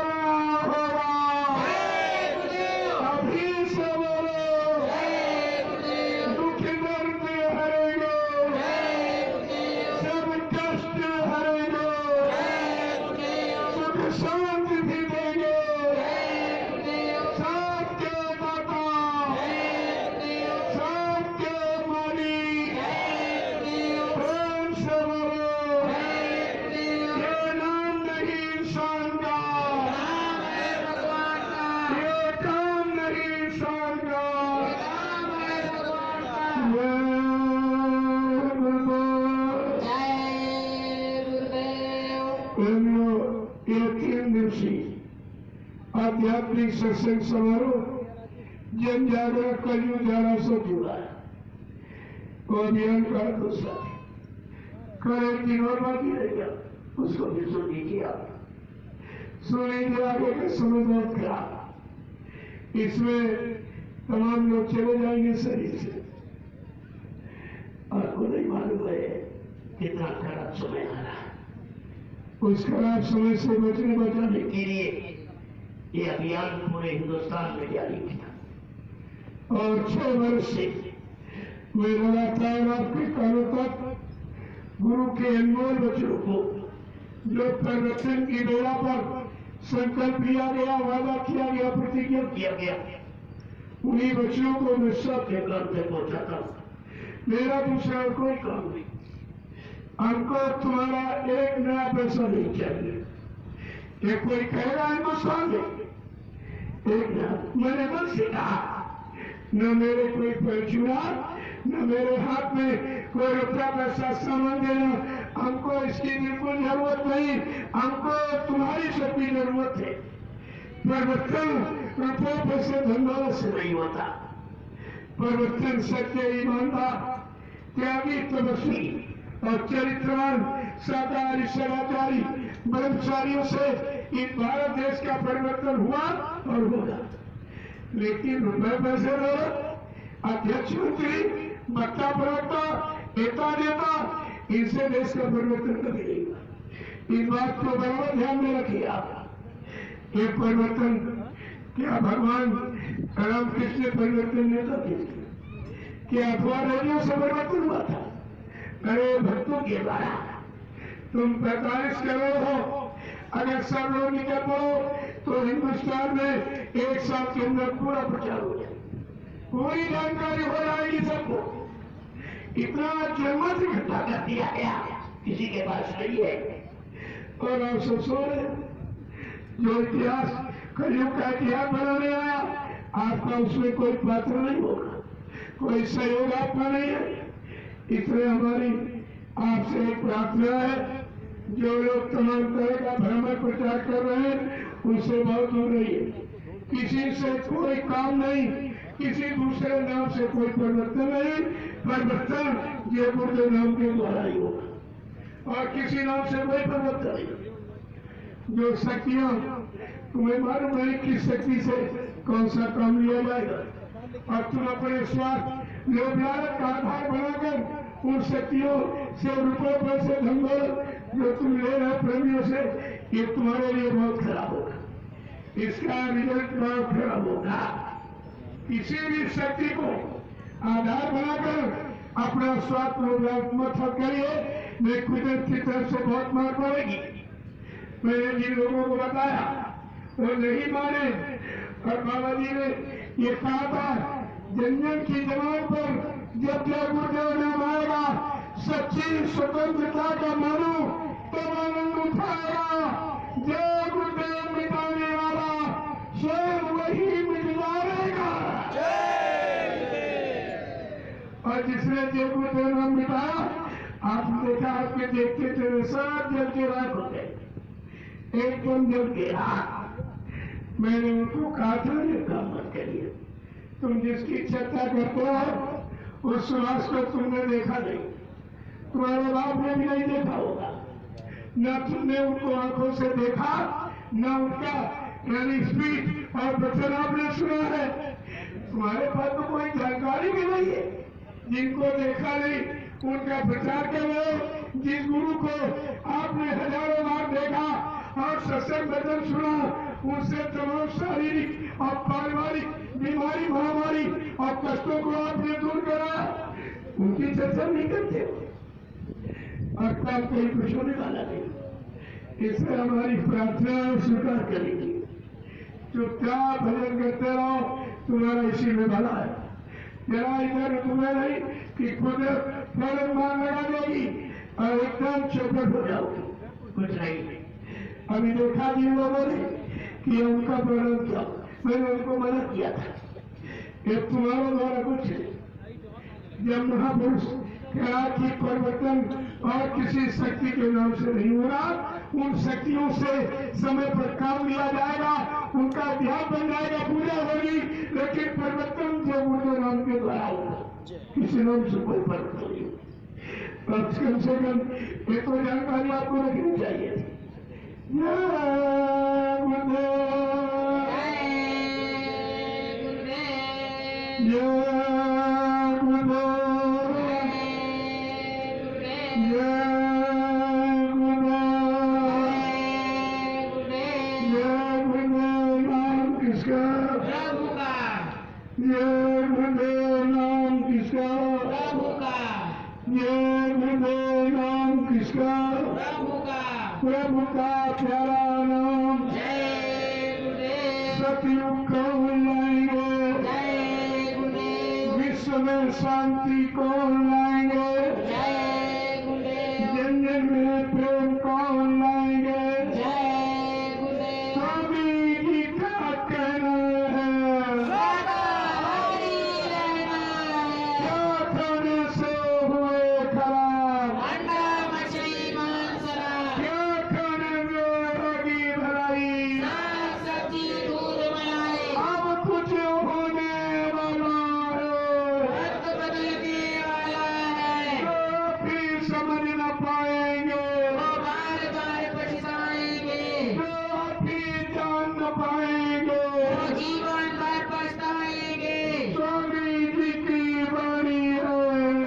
आध्यात्मिक सत्संग समारोह जन जागरण कलयुग 1100 जुड़ा है। वो अभियान का दूसरा कल एक दिन और बाकी रह गया, उसको भी सुन लीजिए आप। सुन लीजिए, आगे का समय बहुत खराब। इसमें तमाम लोग चले जाएंगे शरीर से, आपको नहीं मालूम है कितना खराब समय आ रहा है। उस खराब समय से बचाने के लिए ये अभियान पूरे हिंदुस्तान में जारी किया और 6 वर्ष से मैं लगातार आपके कानों तक गुरु के अनमोल वचनों को, जो परिवर्तन की बेड़ा पर संकल्प लिया गया, वादा किया गया, प्रतिज्ञा किया गया, उन्हीं वचनों को मैं सबके घर पे पहुंचाता हूं। मेरा दूसरा कोई काम नहीं। हमको तुम्हारा एक नया पैसा नहीं चाहिए। ये कोई कहेगा हिंदुस्तान में एक नया, मैंने मन से कहा, न मेरे कोई परचून, न मेरे हाथ में कोई रुपया पैसा सामान देना, हमको इसकी बिल्कुल जरूरत नहीं। हमको तुम्हारी सबकी जरूरत है। परिवर्तन रुपये पैसे धंधा से नहीं होता। परिवर्तन सत्य, ईमानदार, त्यागी, तपस्वी और चरित्रवान शाकाहारी सदाचारी ब्रह्मचारियों से इस भारत देश का परिवर्तन हुआ और होगा। लेकिन रुपये पैसे दो, अध्यक्ष मंत्री, वक्ता प्रवक्ता, नेता नेता, इनसे देश का परिवर्तन कभी नहीं हुआ। इस बात को बराबर ध्यान में रखिए आप। ये परिवर्तन क्या भगवान रामकृष्ण ने परिवर्तन नेता थे? क्या अखबार रेडियो से परिवर्तन हुआ था? अरे भक्तों के द्वारा। तुम 45 करोड़ हो, अगर सब लोग निकल पड़ो तो हिंदुस्तान में 1 साल के अंदर पूरा प्रचार हो जाए, पूरी जानकारी हो जाएगी सबको। इतना जनमत इकट्ठा कर दिया गया, किसी के पास नहीं है। और आप सब सो रहे, जो इतिहास कलयुग का इतिहास बनाने आया, आपका उसमें कोई पात्र नहीं होगा, कोई सहयोग आपका नहीं है। इसलिए हमारी आपसे एक प्रार्थना है, जो लोग तमाम तरह का भ्रमण प्रचार कर रहे हैं, उनसे बहुत दूर रहिए। किसी से कोई काम नहीं, किसी दूसरे नाम से कोई परिवर्तन नहीं। परिवर्तन ये गुरुदेव नाम के द्वारा ही होगा और किसी नाम से कोई परिवर्तन नहीं। जो शक्तियां तुम्हें मालूम है किस शक्ति से कौन सा काम लिया जाएगा, और तुम अपने स्वार्थ लोभ लालच का आधार बनाकर उन शक्तियों से रुपये पैसे धंधो जो तुम ले रहे प्रेमियों से, ये तुम्हारे लिए बहुत खराब होगा। इसका रिजल्ट बहुत खराब होगा। किसी भी शक्ति को आधार बनाकर अपना स्वार्थ लोभ मत करिए, मैं कुदरत की तरफ से बहुत मार पड़ेगी। मैंने जिन लोगों को बताया वो नहीं माने, और बाबा जी ने ये कहा था, जन जन की जमानत पर जब जय गुरुदेव नाम आएगा, सच्ची स्वतंत्रता का मानो तब आनंद उठाएगा। जय गुरुदेव मिटाने वाला स्वयं वही मिट जाएगा। और जिसने जय गुरुदेव नाम मिटाया, आपने देखा, आपके देखते थे सब जल के राख हो गए, एकदम जल के राख। मैंने उनको कहा था, ये काम मत करिए। तुम जिसकी चर्चा करते हो उस सुभाष को तुमने देखा नहीं, तुम्हारे बाप ने भी नहीं देखा होगा, न तुमने उनको आंखों से देखा, न उनका यानी स्पीच और वचन आपने सुना है। तुम्हारे पास तो कोई जानकारी भी नहीं है। जिनको देखा नहीं उनका प्रचार कर रहे हो। जिस गुरु को आपने हजारों बार देखा और सत्संग वचन सुना, उनसे तमाम शारीरिक और पारिवारिक बीमारी, महामारी और कष्टों को आपने दूर करा, उनकी चर्चा नहीं करते और तब कहीं कुछ होने वाला नहीं। इससे हमारी प्रार्थना स्वीकार करेगी। चुपचाप भजन करते रहो, तुम्हारा इसी में भला है। जरा इधर तुम्हें नहीं कि खुद फौरन मार लगा देगी और एकदम चौपट हो जाओगी, कुछ नहीं। अभी देखा जिन लोगों ने कि उनका प्रणव था, मैंने उनको मना किया था कि तुम्हारे द्वारा कुछ नहीं। जब महापुरुष कहा कि परिवर्तन और किसी शक्ति के नाम से नहीं हो रहा, उन शक्तियों से समय पर काम लिया जाएगा, उनका ध्यान बन जाएगा, पूजा होगी, लेकिन परिवर्तन जो गुरु नाम के द्वारा होगा, किसी नाम से कोई फर्क नहीं। कम से कम ये तो जानकारी आपको रखनी चाहिए। जय गुरुदेव, जय गुरुदेव, प्रभु का, जय गुरुदेव नाम किसका, प्रभु का, जय गुरुदेव नाम किसका, प्रभु का, प्रभु का प्यारा नाम, जय गुरुदेव, सतयुग कौन लाएंगे, जय गुरुदेव, विश्व में शांति कौन लाएंगे, जय गुरुदेव, जन जन में प्रेम कौन लाएंगे, जय गुरुदेव, स्वामी जी का कहना है, सदा हरि रहना है, क्या खाने से हुए खराब, अंडा मछली मांस शराब, क्या खाने में होगी भलाई, साग सब्जी दूध मलाई, अब कुछ होने वाला है, वक्त बदलने वाला है, तो फिर समझ न पाएंगे, वो बार बार पछताएंगे, तो फिर जान न पाएंगे। वो जीवन भर पछताएंगे, स्वामी जी की वाणी है,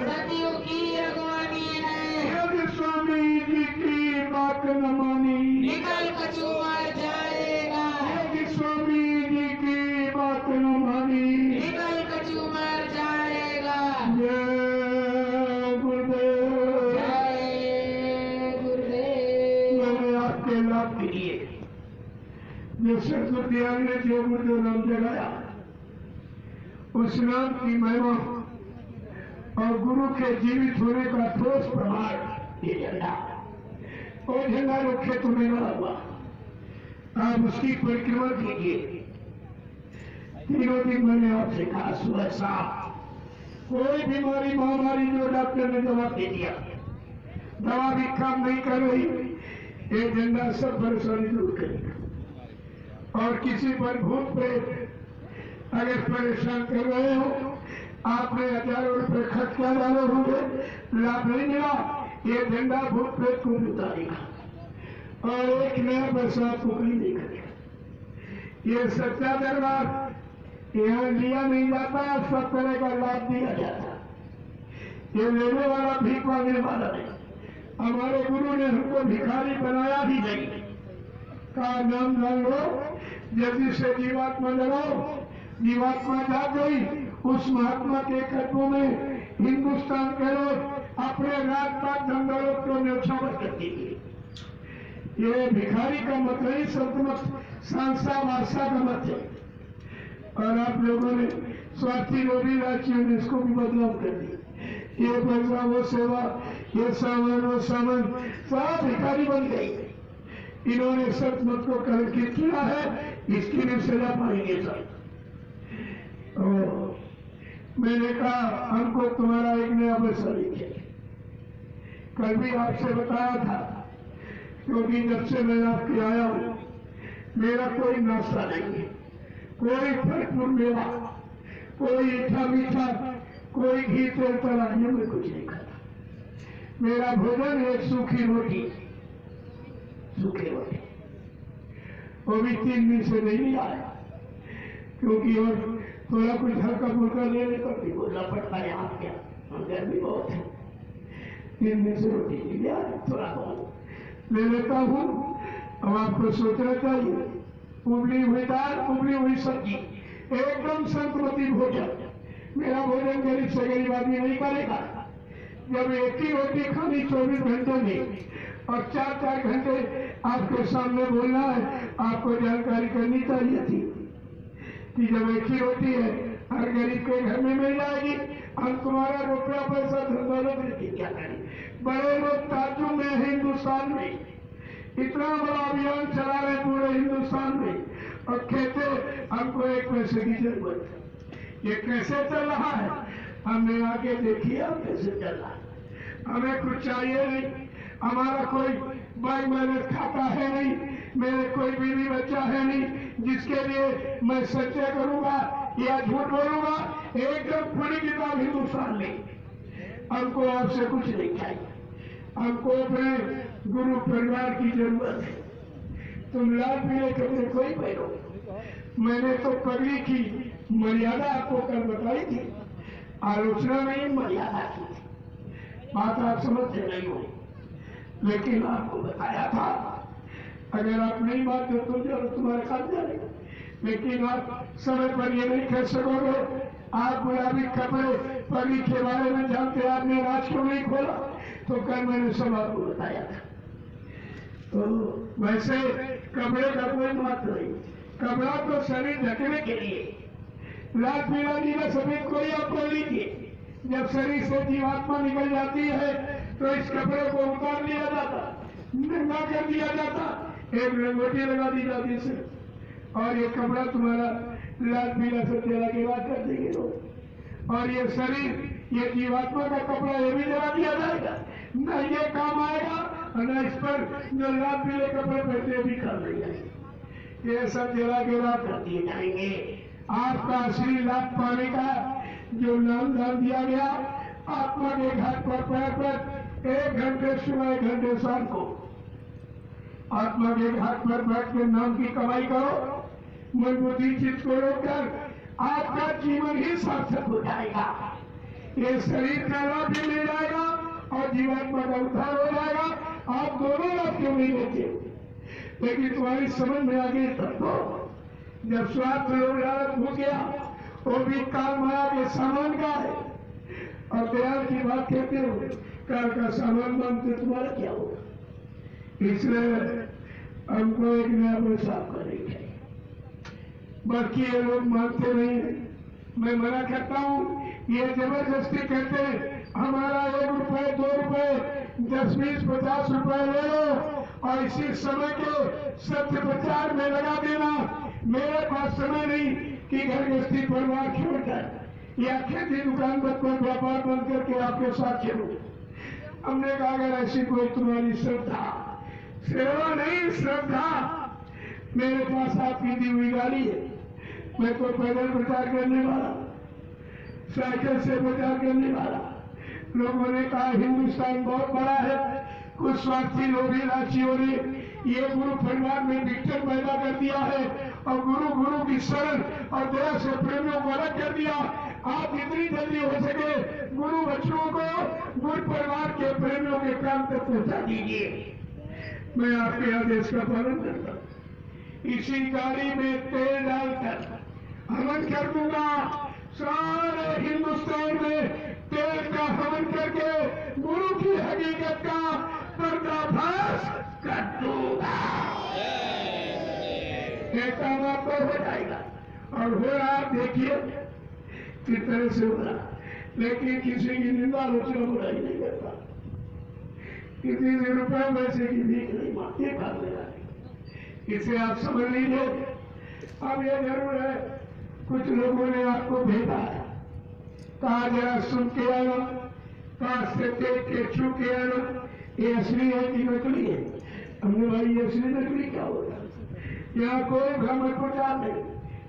सदियों की अगवानी है, यदि स्वामी जी की बात न मानी, निकल कचू मर जाएगा, यदि स्वामी जी की बात न मानी, निकल कचू मर जाएगा, जय गुरुदेव। जय गुरुदेव, मैंने आपके लाभ के लिए जो सरस्वती ने जो गुरुदेव नाम जगाया, उस नाम की महिमा और गुरु के जीवित होने का ठोस प्रमाण ये झंडा, और झंडा जो खेत में लगा हुआ, आप उसकी परिक्रमा कीजिए। तीनों दिन मैंने आपसे कहा, सुबह शाम कोई बीमारी महामारी जो डॉक्टर ने दवा दे दिया, दवा भी काम नहीं कर रही, ये झंडा सब परेशानी दूर करेगा। और किसी पर भूत प्रेत अगर परेशान कर रहे हो, आपने हजारों रुपए खर्च कर डाले होंगे, लाभ नहीं मिला, ये झंडा भूत प्रेत को उतारेगा और एक नया पैसा आपको कहीं नहीं करेगा। ये सच्चा दरबार, यहाँ लिया नहीं जाता, सब तरह का लाभ दिया जाता। ये लेने वाला भीख मांगने वाला नहीं। हमारे गुरु ने हमको भिखारी बनाया ही नहीं, का नाम जान लो, जल्दी से जीवात्मा लगाओ, जीवात्मा जाग गई, उस महात्मा के कदमों में हिंदुस्तान के लोग अपने राजपाट धंधों को न्यौछावर कर दीजिए। ये भिखारी का मत नहीं, सल्तनत सांसा वारसा का मत है। और आप लोगों ने स्वार्थी लोभी राज्यों ने इसको भी बदलाव कर दिया। ये पैसा वो सेवा, ये सामान वो सामान, सब भिखारी बन गई। इन्होंने सल्तनत को कलंकित किया है, इसकी भी सजा पाएंगे सब। मैंने कहा हमको तुम्हारा एक नया पैसा नहीं चाहिए। कल भी आपसे बताया था, क्योंकि जब से मैं आपके आया हूं, मेरा कोई नाश्ता नहीं है, कोई फल मेवा, कोई मीठा मीठा, कोई घी तेल तलाइयों में कुछ नहीं खाता। मेरा भोजन एक सूखी रोटी, सूखी रोटी, वो भी 3 दिन से नहीं लिया है, क्योंकि और थोड़ा कुछ हल्का फुल्का लेने पर भी बोलना पड़ता है। यहाँ क्या, गर्मी बहुत है, 3 दिन से रोटी नहीं लिया, थोड़ा बहुत ले लेता हूँ। अब आपको सोचना चाहिए, उबली हुई दाल, उबली हुई सब्जी, एकदम संतमती भोजन। मेरा भोजन गरीब से गरीब आदमी नहीं करेगा। जब एक ही रोटी खानी 24 घंटे में और 4-4 घंटे आपके सामने बोलना है, आपको जानकारी करनी चाहिए थी कि जब एक ही रोटी है, हर गरीब के घर में मिल जाएगी, हम तुम्हारा रुपया पैसा धंधौलत लेके क्या करें। बड़े लोग ताजुब में हिंदुस्तान में इतना बड़ा अभियान चला रहे पूरे हिंदुस्तान में, और कहते हमको 1 पैसे की जरूरत है। ये कैसे चल रहा है, हमने आके देखिए अब कैसे चल रहा है। हमें कुछ चाहिए नहीं, हमारा कोई भाई मैंने खाता है नहीं, मेरे कोई बीवी बच्चा है नहीं जिसके लिए मैं सच्चा करूंगा या झूठ बोलूंगा। एकदम खुली किताब हिंदुस्तान में, हमको आपसे कुछ नहीं चाहिए, हमको अपने गुरु परिवार की जरूरत है। तुम लाल पीले कपड़े कोई पहनो, मैंने तो पगड़ी की मर्यादा आपको कल बताई थी, आलोचना नहीं मर्यादा की थी। बात आप समझते नहीं हो, लेकिन आपको बताया था अगर आप नहीं मानते तो चलो तुम्हारे साथ जाएगा, लेकिन आप समय पर ये नहीं कर सकोगे। आप गुलाबी कपड़े पगड़ी के बारे में जानते, आपने राज क्यों नहीं खोला, तो कल मैंने सब आपको बताया था। तो वैसे कपड़े का कोई महत्व नहीं, कपड़ा तो शरीर ढकने के लिए, लाल पीला नीला सफेद कोई आप पहन लीजिए। जब शरीर से जीवात्मा निकल जाती है तो इस कपड़े को उतार लिया जाता, नंगा कर दिया जाता, एक रंगोटी लगा दी जाती है, और ये कपड़ा तुम्हारा लाल पीला सब जला के बाद कर देंगे लोग। और ये शरीर, ये जीवात्मा का कपड़ा ये भी जला दिया जाएगा, न ये काम आएगा न इस पर जो लाल पीले कपड़े पहनते भी कर दिए जाएंगे, ये सब जला के रात कर दिए जाएंगे। आपका असली लाभ पाने का जो नाम दान दिया गया, आत्मा के घाट पर पैर पर 1 घंटे सुबह 1 घंटे शाम को आत्मा के घाट पर बैठ के नाम की कमाई करो, मन बुद्धि चित्त को रोककर आपका जीवन ही सार्थक हो जाएगा। ये शरीर का लाभ भी मिल जाएगा और जीवात्मा का उद्धार हो जाएगा। आप दोनों लाभ क्यों नहीं लेते, लेकिन तुम्हारी समझ में आ गई तब तो जब स्वार्थ लोग हो गया, वो भी काल माया के सामान का है, और दयाल की बात कहते हो, काल का सामान मानते तुम्हारा क्या होगा। इसलिए हमको एक नया पैसा करना चाहिए, बाकी ये लोग मानते नहीं है। मैं मना करता हूँ, ये जबरदस्ती कहते हैं हमारा 1 रुपए 2 रुपए 10 20 50 रुपए ले लो और इसी समय के सत्य प्रचार में लगा देना। मेरे पास समय नहीं कि घर गृहस्थी परिवार छोड़कर या खेती दुकान पर कोई व्यापार बंद करके आपके साथ चलूं। हमने कहा अगर ऐसी कोई तुम्हारी श्रद्धा, सेवा नहीं श्रद्धा, मेरे पास आपकी दी हुई गाड़ी है, मैं तो पैदल प्रचार करने वाला, साइकिल से प्रचार करने वाला। लोगों ने कहा हिंदुस्तान बहुत बड़ा है, कुछ स्वार्थी लोभी राशियों ने ये गुरु परिवार में विघटन पैदा कर दिया है और गुरु की शरण और दया से प्रेमियों को अलग कर दिया। आप जितनी जल्दी हो सके गुरु बच्चों को गुरु परिवार के प्रेमियों के काम तक पहुंचा दीजिए। मैं आपके आदेश का पालन करता हूं। इसी गाड़ी में तेल डालकर हवन कर दूंगा, सारे हिंदुस्तान में तेल का हवन करके गुरु की हकीकत का पर्दाफाश कर दूंगा। एक काम आपको हो जाएगा और हो रहा, आप देखिए किस तरह से हो रहा, लेकिन किसी की निंदा आलोचना बुराई नहीं करता, किसी से रुपए पैसे की भीख नहीं मांगते कर ले रहा। इसे आप समझ लीजिए। अब ये जरूर है, कुछ लोगों ने आपको भेजा है, कहा जरा सुन के आना, कहा से देख के छू के आना, ये असली है कि नकली है। हमने भाई ये असली नकली क्या होगा, यहाँ कोई भ्रम प्रचार नहीं।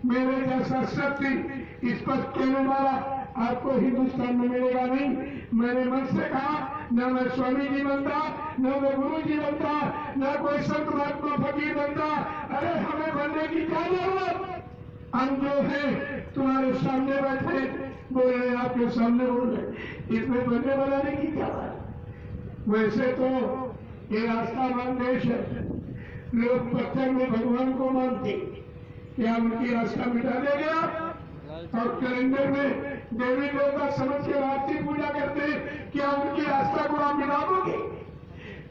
मेरे जैसा सत्य स्पष्ट कहने वाला आपको हिंदुस्तान में मिलेगा नहीं। मैंने मन से कहा, न मैं स्वामी जी बनता, न मैं गुरु जी बनता, न कोई संत महात्मा फकीर बनता। अरे हमें बनने की क्या जरूरत, हम जो है तुम्हारे सामने बैठे बोल रहे, आपके सामने बोल रहे, इसमें बनने बनाने की क्या बात। वैसे तो ये आस्थावान देश है, लोग पत्थर में भगवान को मानते, क्या उनकी आस्था मिटा देगा और कैलेंडर में देवी देवता समझ के आरती पूजा करते, क्या उनकी आस्था को आप मिटा दोगे।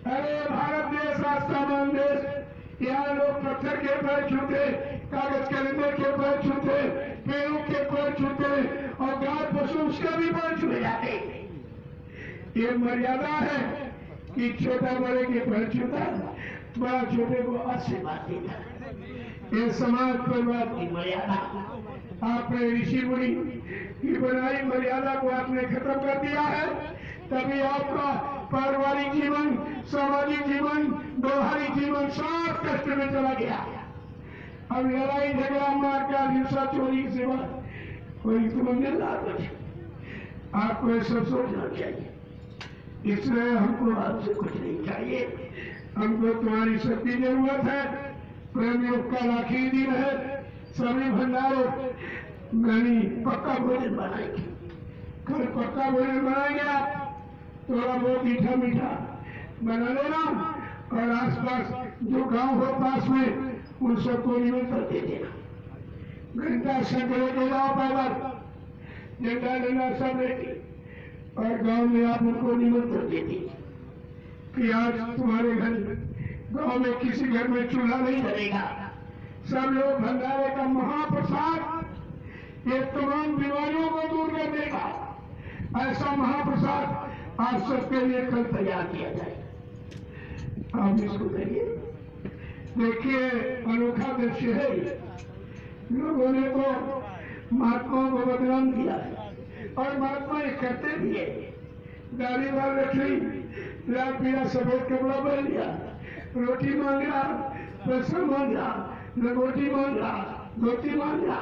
अरे भारत देश आस्थावान देश, यहाँ लोग पत्थर के पैर छूते, कागज कैलेंडर के पैर छूते, पेड़ों के पैर छूते और गाय पशु उसका भी पैर छूए जाते। ये मर्यादा है कि छोटा बड़े के पैर छूता, बड़ा छोटे को आशीर्वाद देता। ये समाज परिवार की मर्यादा, आपने ऋषि मुनि की बनाई मर्यादा को आपने खत्म कर दिया है। तभी आपका पारिवारिक जीवन, सामाजिक जीवन, व्यवहारिक जीवन सब कष्ट में चला गया। अब लड़ाई झगड़ा मार का हिंसा चोरी की सेवा कोई तुम्हें मिल रहा कुछ, आपको ये सब सोचना चाहिए। इसलिए हमको आपसे कुछ नहीं चाहिए, हमको तुम्हारी शक्ति जरूरत है। प्रेम योग का आखिरी दिन है, सभी भंडारों में पक्का भोजन बनाएंगे। कल पक्का भोजन बनाएंगे, आप थोड़ा बहुत मीठा मीठा बना लेना, और आसपास जो गांव हो पास में उन सबको निमंत्रण दे देना। घंटा शंख लेके जाओ पैदल, झंडा लेना सब लेके, और गांव में आप उनको निमंत्रण दे दीजिए कि आज तुम्हारे घर, गांव में किसी घर में चूल्हा नहीं जलेगा। सब लोग भंडारे का महाप्रसाद ये तमाम बीमारियों को दूर कर देगा। ऐसा महाप्रसाद आप सबके लिए कल तैयार किया जाए, आप इसको करिए। देखिए अनोखा दृश्य है। लोगों ने तो महात्माओं को बदनाम किया और महात्मा ये करते भी है। दाढ़ी बाल रखी, लाल पीला सफेद कपड़ा पहन लिया, रोटी मांग रहा, पैसा मांग रहा, लंगोटी मांग रहा, धोती मांग रहा,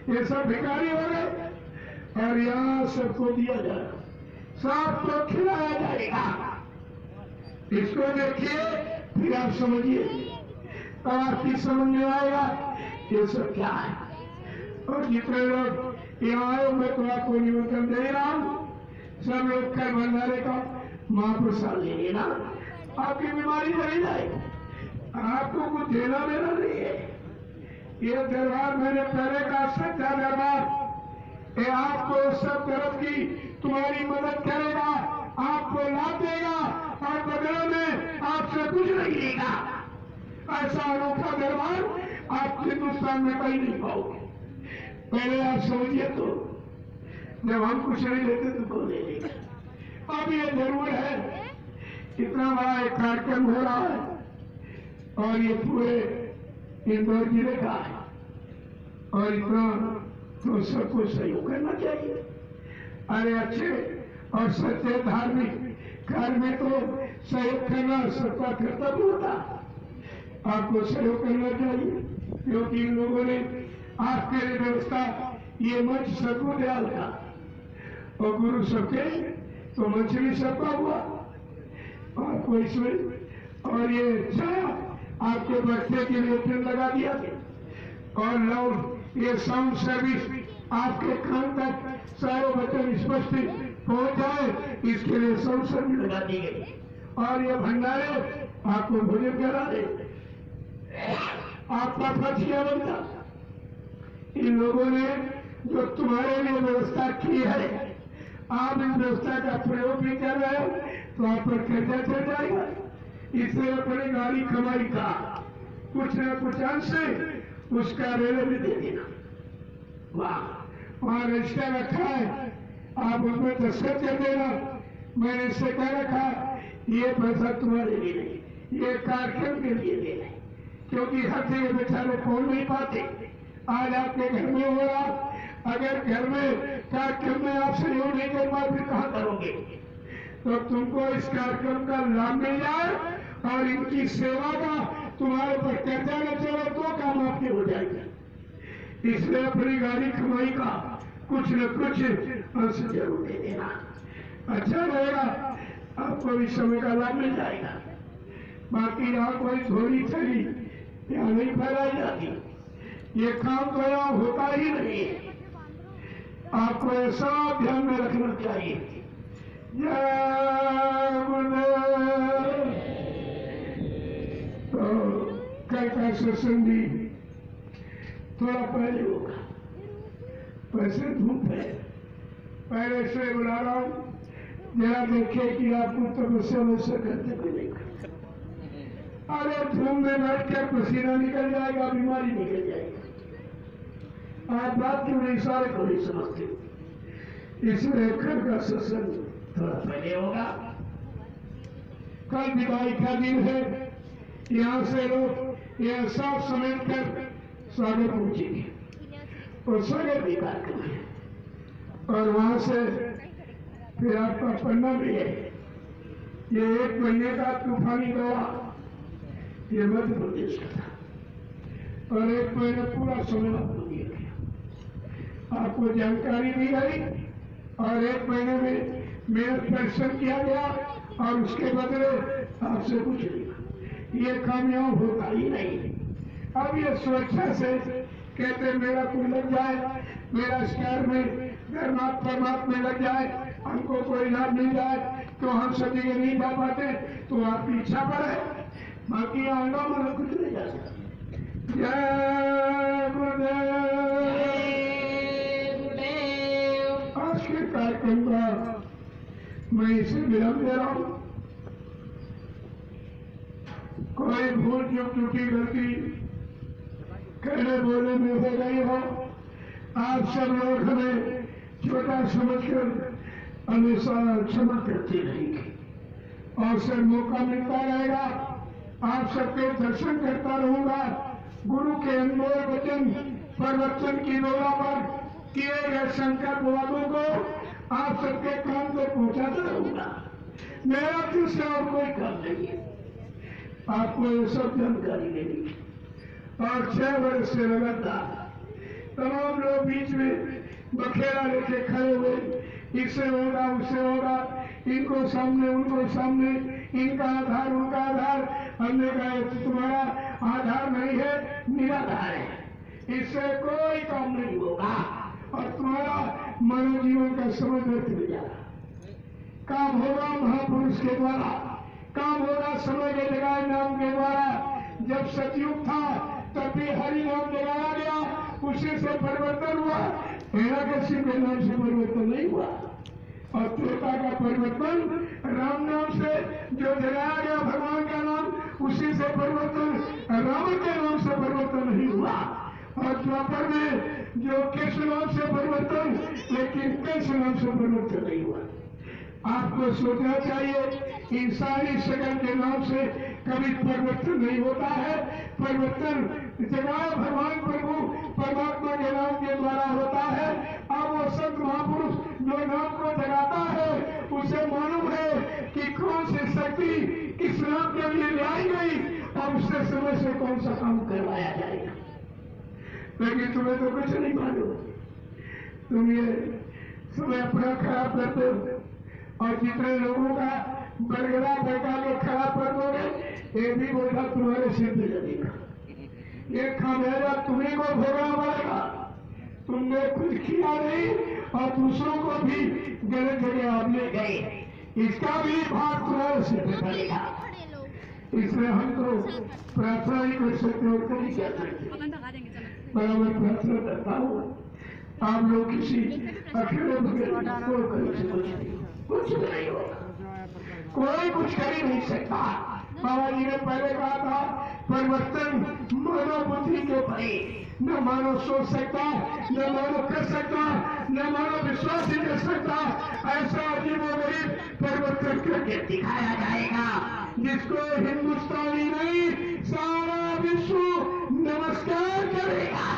ये सब भिखारी हो गए। और यहाँ सबको दिया जाए, सबको खिलाया जाएगा। इसको देखिए, फिर आप समझिए, तब आपकी समझ में आएगा ये सब क्या है। और जितने लोग यहाँ आए, मैं तो आपको निमंत्रण दे रहा हूँ, सब लोग कल भंडारे का महाप्रसाद ले लेना, आपकी बीमारी चली जाएगी। आपको कुछ देना देना नहीं है। ये दरबार मैंने पहले का सच्चा दरबार, ये आपको सब तरफ की तुम्हारी मदद करेगा, आपको लाभ देगा, और बदले में आपसे कुछ नहीं लेगा। ऐसा अनोखा दरबार आप हिंदुस्तान में कहीं नहीं पाओगे। पहले आप समझिए, तो जब हम कुछ नहीं लेते तो कौन ले लेगा। अब ये जरूर है, इतना बड़ा एक कार्यक्रम हो रहा है, और ये पूरे इंदौर जिले का है, और इतना तो सबको सहयोग करना चाहिए। अरे अच्छे और सच्चे धार्मिक कार्य में तो सहयोग करना सबका कर्तव्य होता। आपको सहयोग करना चाहिए, क्योंकि इन लोगों ने आपके लिए व्यवस्था, ये मंच सबको दयाल का, और गुरु सबके, तो मंच भी सबका हुआ। आपको इसमें, और ये छाया आपके बच्चे के लिए पेड़ लगा दिया, और लोग ये साउंड सर्विस आपके कान तक सारे वचन स्पष्ट पहुंच जाए, इसके लिए साउंड सर्विस लगा दी गई। और ये भंडारे आपको भोजन करा दे, आपका फर्ज क्या बनता। इन लोगों ने जो तुम्हारे लिए व्यवस्था की है, आप इस व्यवस्था का प्रयोग भी कर रहे हो, तो आप पर कर्जा चढ़ जाएगा। इसलिए अपनी गाड़ी कमाई का कुछ न कुछ अंश उसका रेले भी दे देना। वाह, वहां रजिस्टर रखा है, आप उसमें दस्तखत कर देना। मैंने इससे कह रखा, ये पैसा तुम्हारे लिए नहीं, ये कार्यक्रम के लिए देना, क्योंकि हर जगह बेचारे खोल नहीं पाते। आज आपके घर में हो रहा, अगर घर में कार्यक्रम में आप सहयोग नहीं कर पाए, फिर कहाँ करोगे। तो तुमको इस कार्यक्रम का लाभ मिल जाए, और इनकी सेवा का तुम्हारे पर कर्जा न चले, तो काम आपके हो जाएगा। इसलिए अपनी गाड़ी कमाई का कुछ न कुछ अंश जरूर दे देना, अच्छा रहेगा। आपको भी समय का लाभ मिल जाएगा। बाकी यहाँ कोई थोड़ी थोड़ी यहाँ नहीं फैलाई जाती, ये काम तो यहाँ होता ही नहीं है। आपको ऐसा ध्यान में रखना चाहिए। जय गुरुदेव। तो कल का सत्संग भी थोड़ा पहले होगा, वैसे धूप है, पहले से बुला रहा हूँ, जरा देखे कि आपको तपस्या वैसे करते भी नहीं करते। अरे धूप में बैठकर पसीना निकल जाएगा, बीमारी निकल जाएगी। आप बात क्यों नहीं, सारे को नहीं समझते। इसलिए कल का सत्संग थोड़ा पहले होगा। कल विदाई का दिन है, यहाँ से लोग यह सब समेट कर सागर पहुंचेंगे, और सागर भी कार्यक्रम है, और वहां से फिर आपका पन्ना भी है। ये 1 महीने का तूफानी दौरा ये मध्य प्रदेश का था और 1 महीने पूरा समय आपको दिया गया, आपको जानकारी दी गई और 1 महीने में मेहनत परिश्रम किया गया और उसके बदले आपसे कुछ नहीं। ये कामयाब होता ही नहीं। अब ये सुरक्षा से कहते मेरा कोई लग जाए, मेरा स्टार में परमात्मा लग जाए, हमको कोई लाभ मिल जाए तो हम सब जगह नहीं जा पाते, तो आपकी इच्छा पर है, बाकी आना मतलब कुछ नहीं जा सकता। जय गुरुदेव। आज के कार्यक्रम का मैं इसे विराम दे रहा हूं। कोई भूल जो टूटी गलती कहने बोले में हो गई हो, आप सब लोग हमें छोटा समझकर हमेशा क्षमा करते रहेंगे और सब मौका मिलता रहेगा। आप सबके दर्शन करता रहूंगा। गुरु के अनमोल वचन परिवर्तन की डोला पर किए गए संकल्प वालों को आप सबके काम तक पहुंचाता रहूंगा। मेरा किसी और कोई काम नहीं है, आपको ये सब जानकारी देनी और 6 वर्ष से लगातार तमाम लोग बीच में बखेड़ा लेके खड़े हुए, इससे होगा उससे होगा, इनको सामने उनको सामने, इनका आधार उनका आधार। हमने कहा तुम्हारा आधार नहीं है, निराधार है, इससे कोई काम नहीं होगा और तुम्हारा मानव जीवन का समय व्यर्थ हो जाएगा। काम होगा महापुरुष के द्वारा, काम होगा समय के जगाए नाम के द्वारा। जब सतयुग था तब भी हरि नाम जगाया गया, उसी से परिवर्तन हुआ। हिरण्यकश्यप के नाम से परिवर्तन नहीं हुआ और त्रेता का परिवर्तन राम नाम से जो जगाया गया भगवान का नाम, उसी से परिवर्तन, रावण के नाम से परिवर्तन नहीं हुआ। और द्वापर में जो कृष्ण नाम से परिवर्तन, लेकिन कृष्ण नाम से परिवर्तन नहीं हुआ। आपको सोचना चाहिए इंसानी शक्ल के नाम से कभी परिवर्तन नहीं होता है। परिवर्तन जगह भगवान प्रभु परमात्मा के नाम के द्वारा होता है। अब वो संत महापुरुष जो नाम को जगाता है, उसे मालूम है कि कौन सी शक्ति किस नाम के लिए लाई गई और उससे समय से कौन सा काम करवाया जाएगा। लेकिन तुम्हें तो कुछ नहीं मालूम, तुम ये समय अपना खराब करते हो और जितने लोगों का बरगड़ा बैठा के खराब कर दोगे, ये भी बोझा तुम्हारे सिर पे लगेगा। ये खामियाजा तुम्हें को भोगना पड़ेगा। तुमने कुछ किया नहीं और दूसरों को भी गलत जगह आप ले गए, इसका भी भाग तुम्हारे सिर पे पड़ेगा। इसलिए हम तो प्रार्थना ही कर सकते और कहीं क्या सकते। बराबर प्रार्थना करता हूँ, आप लोग किसी अकेले कुछ नहीं होगा, कोई कुछ कर ही नहीं सकता। बाबा जी ने पहले कहा था परिवर्तन मानव बुद्धि के परे, न मानव सोच सकता, न मानव कर सकता, न मानव विश्वास ही कर सकता। ऐसा अजीबोगरीब परिवर्तन करके दिखाया जाएगा जिसको हिंदुस्तानी नहीं सारा विश्व नमस्कार करेगा।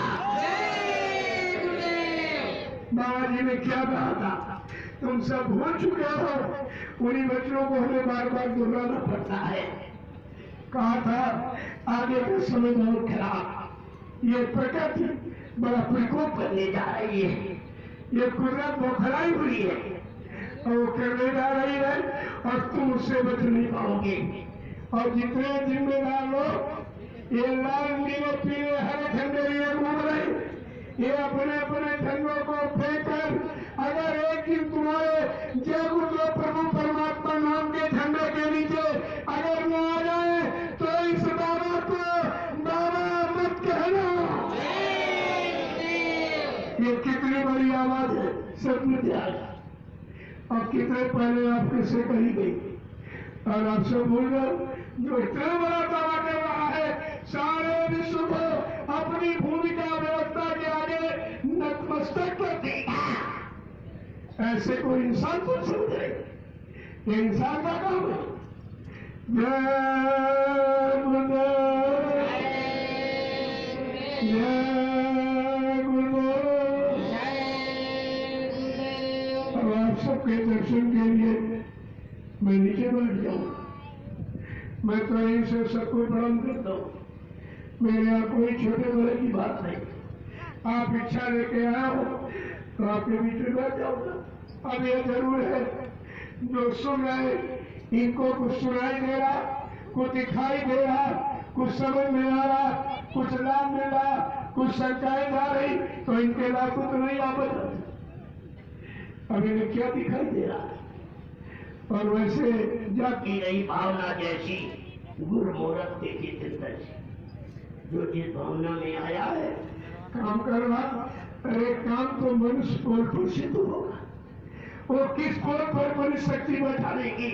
बाबा जी ने क्या कहा था, तुम सब भूल चुके हो, उन्हीं बच्चों को हमें बार बार दोहराना पड़ता है। कहा था आगे का समय बहुत खराब, ये प्रकृति बड़ा प्रकोप करने जा रही है, ये कुदरत बौखलाई हुई है और वो करने जा रही है और तुम उससे बच नहीं पाओगे। और जितने जिम्मेदार लोग ये लाल नीले पीले हरे झंडे लिए घूम रहे, ये अपने अपने झंडों को फेंककर अगर एक दिन तुम्हारे जय गुरुदेव प्रभु परमात्मा नाम के झंडे के नीचे अगर न आ जाए तो इस दावा को दावा मत कहना। ये कितनी बड़ी आवाज है, सब में ध्यान। और कितने पहले आपके से कही गई और आप सब बोल रहे जो इतना बड़ा दावा कर रहा है सारे विश्व को अपनी भूमिका व्यवस्था के आगे नतमस्तक कर देगा। ऐसे कोई इंसान तो समझे, ये इंसान का काम है। जय गुरुदेव, जय गुरुदेव। अब आप सबके दर्शन के लिए मैं नीचे बैठ जाऊं। मैं तो इनसे सबको प्रणाम करता हूँ। मेरे यहाँ कोई छोटे बड़े की बात नहीं। आप इच्छा लेके आए हो तो आपके बीच में बैठ जाऊंगा। अब यह जरूर है जो सुन रहे इनको कुछ सुनाई दे रहा, कुछ दिखाई दे रहा, कुछ समझ में आ रहा, कुछ लाभ मिल रहा, कुछ शंकाएं जा रही, तो इनके लाभ को तो नहीं आप अब इन्हें क्या दिखाई दे रहा है। और वैसे जाती रही भावना जैसी गुरु मुहूर्त देखी चिंतन जो जिस भावना में आया है काम करना। अरे काम तो मनुष्य पोल पर सिद्ध होगा। वो किस पोल पर मनुष्य शक्ति बैठानेगी,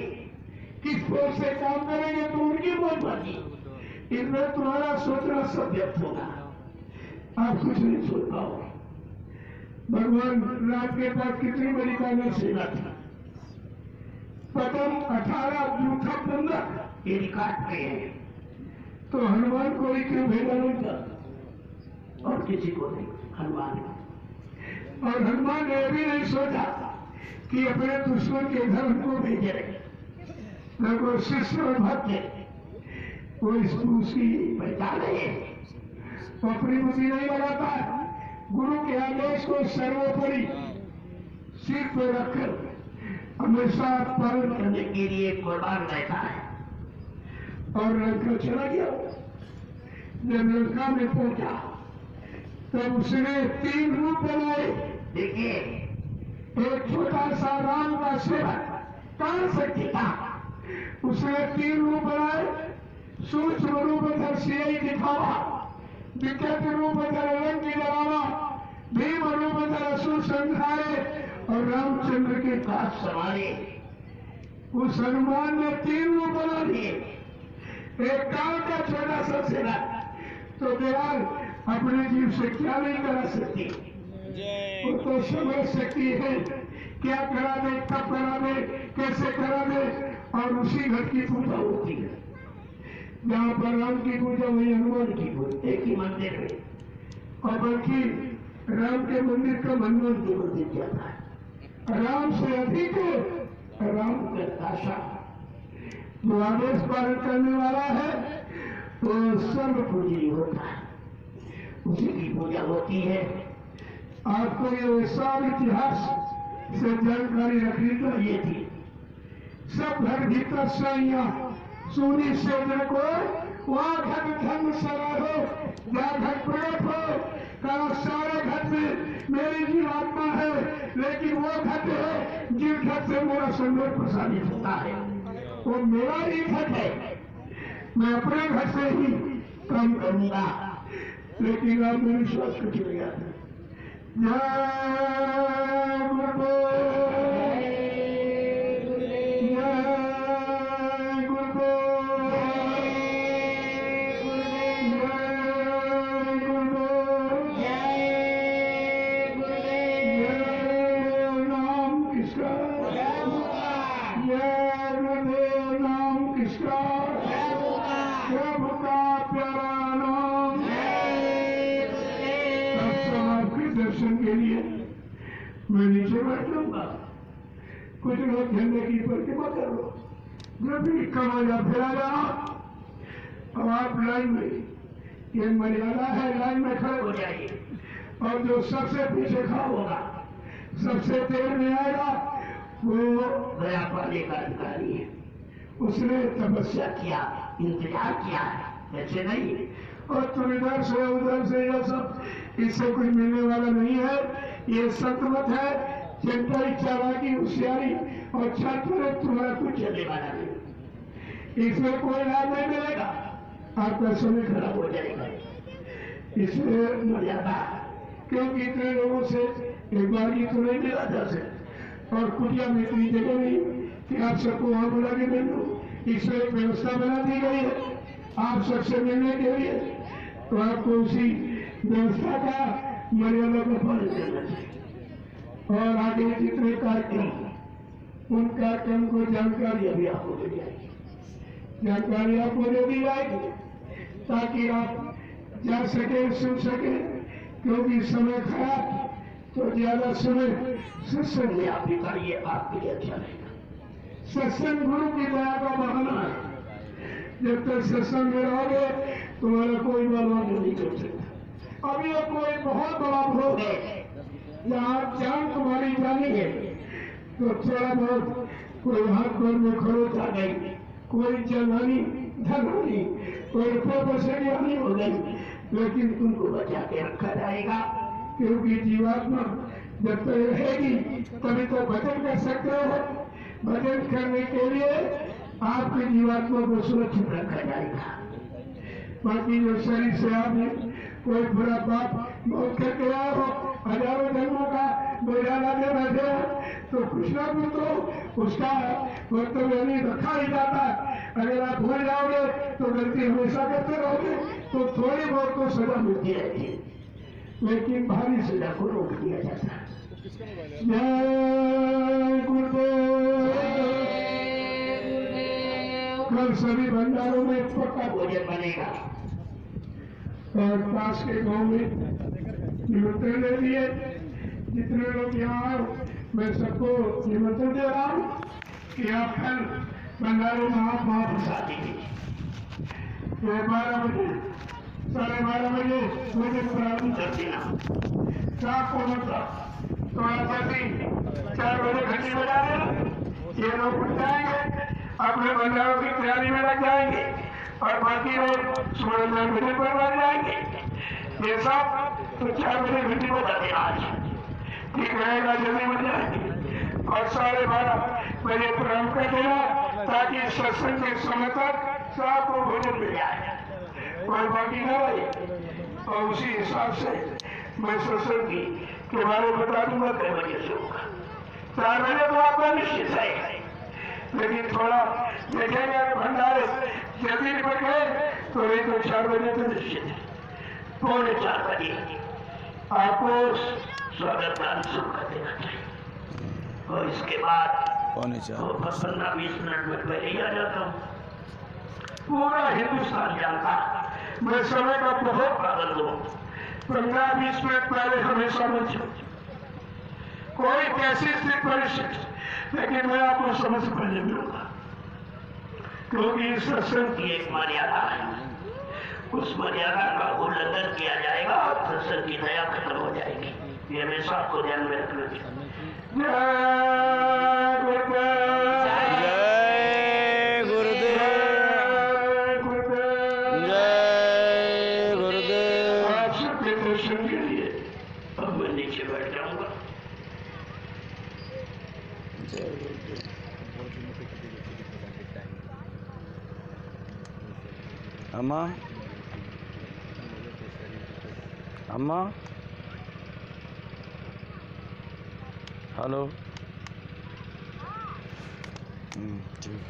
किस पोल से काम करेंगे तो उनकी मौत बाकी। इनमें तुम्हारा सोचना सब व्यर्थ होगा। आप कुछ नहीं सोच पाओ। भगवान राम के पास कितनी बड़ी कानून सेना थी। प्रथम 18 जूठा 15 ये रिकॉर्ड पे है। तो हनुमान को ही क्यों भेजा नहीं था और किसी को नहीं, हनुमान ने। और हनुमान ने भी नहीं सोचा कि अपने दुश्मन के घर उनको भेजे। न कोई शिष्य और भक्त है, वो उसकी पहचान है, वो अपनी बुद्धि नहीं लगाता। गुरु के आदेश को सर्वोपरि सिर पर रखकर हमेशा पालन करने के लिए कुर्बान रहता है। और लड़का चला गया। जब लड़का में पहुंचा तब उसने 3 रूप बनाए। देखिए, एक छोटा सा राम का सेवक कान शक्ति था, उसने 3 रूप बनाए। सूक्ष्म रूप धर सियाई दिखावा, विकट रूप धर रंग की डरावा, भीम रूप धर असुर संहारे और रामचंद्र के काज संभाले। उस हनुमान ने 3 रूप बना दिए। एक काल का छोटा सा सेवक तो दयाल अपने जीव से क्या नहीं करा सकती। वो तो समझ सकती है क्या करा दे, कब करा दे, कैसे करा दे। और उसी घर की पूजा होती है। जहाँ पर राम की पूजा वही हनुमान की पूजा, एक ही मंदिर में। और बल्कि राम के मंदिर का हनुमान के मंदिर जाता है। राम से अधिक राम का दासा जो आदेश पालन करने वाला है तो सर्व पूजनीय होता है, उसी की पूजा होती है। आपको ये सब इतिहास से जानकारी रखनी चाहिए थी। सब घर भीतर से सूर्य से को वहाँ घट धर्म सरा हो, जहाँ घट प्रकट हो, कहा सारे घट में मेरी जीवात्मा है, लेकिन वो घट है जिस घट से मेरा संदेश प्रसारित होता है, वो मेरा ही घट है। मैं अपने घर से ही काम करूंगा। लेकिन आप मेरे विश्वास को चले गया। के लिए मैं नीचे बैठ लूंगा। कुछ लोग झंडे की प्रतिमा कर लो, जो भी कमाया फिर आ जाओ। अब आप लाइन में, ये मर्यादा है, लाइन में खड़े हो जाइए। और जो सबसे पीछे खड़ा होगा, सबसे देर में आएगा, वो दया पाने का अधिकारी है। उसने तपस्या किया, इंतजार किया, ऐसे नहीं। और तुम इधर से उधर से ये सब, इससे कुछ मिलने वाला नहीं है। ये सतमत है, चिंता चालाकी होशियारी और छात्र तुम्हारा कुछ चलने वाला नहीं। इसमें कोई लाभ नहीं मिलेगा, आपका समय खराब हो जाएगा। इसलिए मर्यादा, क्योंकि इतने लोगों से एक बार की तो नहीं मिला जा सकता। और कुटिया में इतनी जगह नहीं कि आप सबको वहां बुला के मिल लो। इसमें एक व्यवस्था बना दी गई है आप सबसे मिलने के लिए। तो आपको उसी व्यवस्था का मर्यादा का पालन करना चाहिए। और आगे जितने कार्यक्रम, उन कार्यक्रम को जानकारी अभी आपको दे जाएगी। जानकारी आपको दे दी जाएगी ताकि आप जा सके, सुन सके। क्योंकि समय खराब तो ज्यादा समय सत्संग में आप बिताइए, आपके लिए अच्छा रहेगा। सत्संग गुरु की दया का बहाना है। जब तक सत्संग में रहोगे तुम्हारा कोई बलवान नहीं कर सकता। अब ये कोई बहुत बड़ा भोग है, यहाँ जान तुम्हारी जानी है तो थोड़ा बहुत कोई हाथ पैर में खरोच आ गई, कोई जलहानी धनहानी, कोई रुपये पैसे की हानि हो गई, लेकिन तुमको बचा के रखा जाएगा। क्योंकि जीवात्मा जब तक रहेगी तभी तो भजन कर सकते हो। भजन करने के लिए आपकी जीवात्मा को सुरक्षित रखा जाएगा। बाकी जो शरीर से आपने कोई बुरा पाप बहुत करके आया हो, हजारों जन्मों का बोझा लादे बैठे हो, तो कुछ ना कुछ तो उसका वक्तव्य नहीं रखा ही जाता है। अगर आप भूल जाओगे तो गलती हमेशा करते रहोगे तो थोड़ी बहुत तो सजा मिलती रहती है, लेकिन भारी सजा को रोक दिया जाता है। जय गुरुदेव। कल सभी भंडारों में पक्का भोजन बनेगा और पास के गांव में निमंत्रण दे दिए। जितने लोग यहाँ आए मैं सबको निमंत्रण दे रहा हूँ कि आप कल भंडारों में आप वापस आ दीजिए। 12 बजे 12:30 बजे भोजन प्रारंभ कर देना। साफ को मतलब थोड़ा जल्दी 4 बजे घंटी बजा देना। ये लोग उठ जाएंगे, अपने भंडारों की तैयारी में लग जाएंगे और बाकी लोग 4 बजे पर लग जाएंगे। ये सब तो 4 बजे घंटी बजा देना आज, ठीक रहेगा, जल्दी बन जाएंगे। और 12:30 बजे प्रारंभ कर देना ताकि सत्संग के समय तक सबको भोजन मिल जाए और बाकी न रहे। और उसी हिसाब से मैं सत्संग के बारे में बता दूंगा कई बजे से होगा। 4 बजे तो आपका निश्चित है, लेकिन थोड़ा देखेंगे अगर भंडारे जल्दी निपट गए तो नहीं तो 4 बजे तो निश्चित है। 3:45 बजे आपको स्वागत का शुरू कर देना चाहिए और इसके बाद 15-20 मिनट में पहले ही आ जाता हूँ। पूरा हिंदुस्तान जानता मैं समय का बहुत पाबंद हूँ। 15-20 मिनट पहले हमेशा मिल जाऊँ, कोई कैसी स्थिति परिस्थिति, लेकिन मैं आपको समय से पहले मिलूंगा। क्योंकि सत्संग की एक मर्यादा है, उस मर्यादा का उल्लंघन किया जाएगा और सत्संग की दया खत्म हो जाएगी। ये हमेशा आपको ध्यान में रखना चाहिए। जय गुरुदेव। जय गुरुदेव। जय गुरुदेव। आप सबके दर्शन के लिए अब मैं नीचे बैठ जाऊंगा। जय गुरुदेव। अम्मा अम्मा हेलो। ठीक,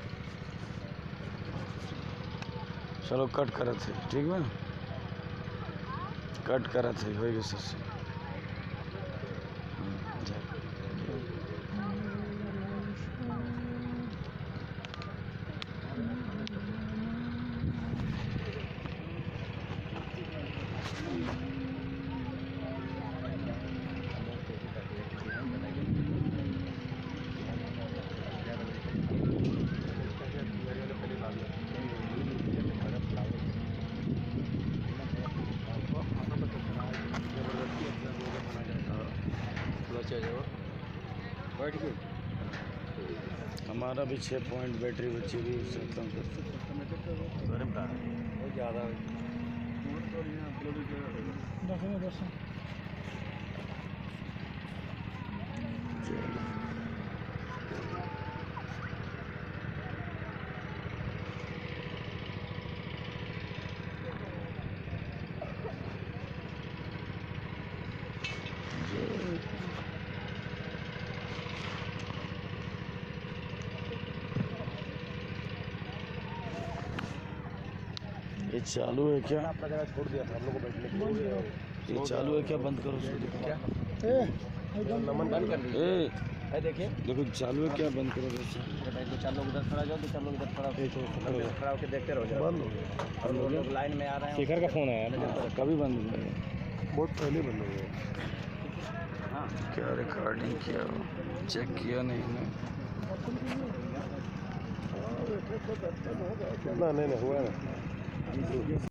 चलो कट करत है, ठीक है, कट करत है, होएगी सर। हमारा भी 6 पॉइंट बैटरी बची हुई, उससे कम कर ज़्यादा ये चालू है क्या? अपना जगह छोड़ दिया था हम लोग को बैठने के लिए। ये चालू है क्या? बंद करो क्या? नमन बंद कर दीजिए। देखिए देखो चालू है क्या? बंद करो वैसे। दो 4 लोग उधर खड़ा जाओ, 2 4 लोग इधर खड़ा होकर देखते रहो। बंद हो गया और लोग लाइन में आ रहे हैं। शेखर का फोन आया, कभी बंद हो गया? बहुत पहले बंद हो गया। हाँ क्या रिकॉर्डिंग किया हो? चेक किया नहीं ना? नहीं हुआ ना।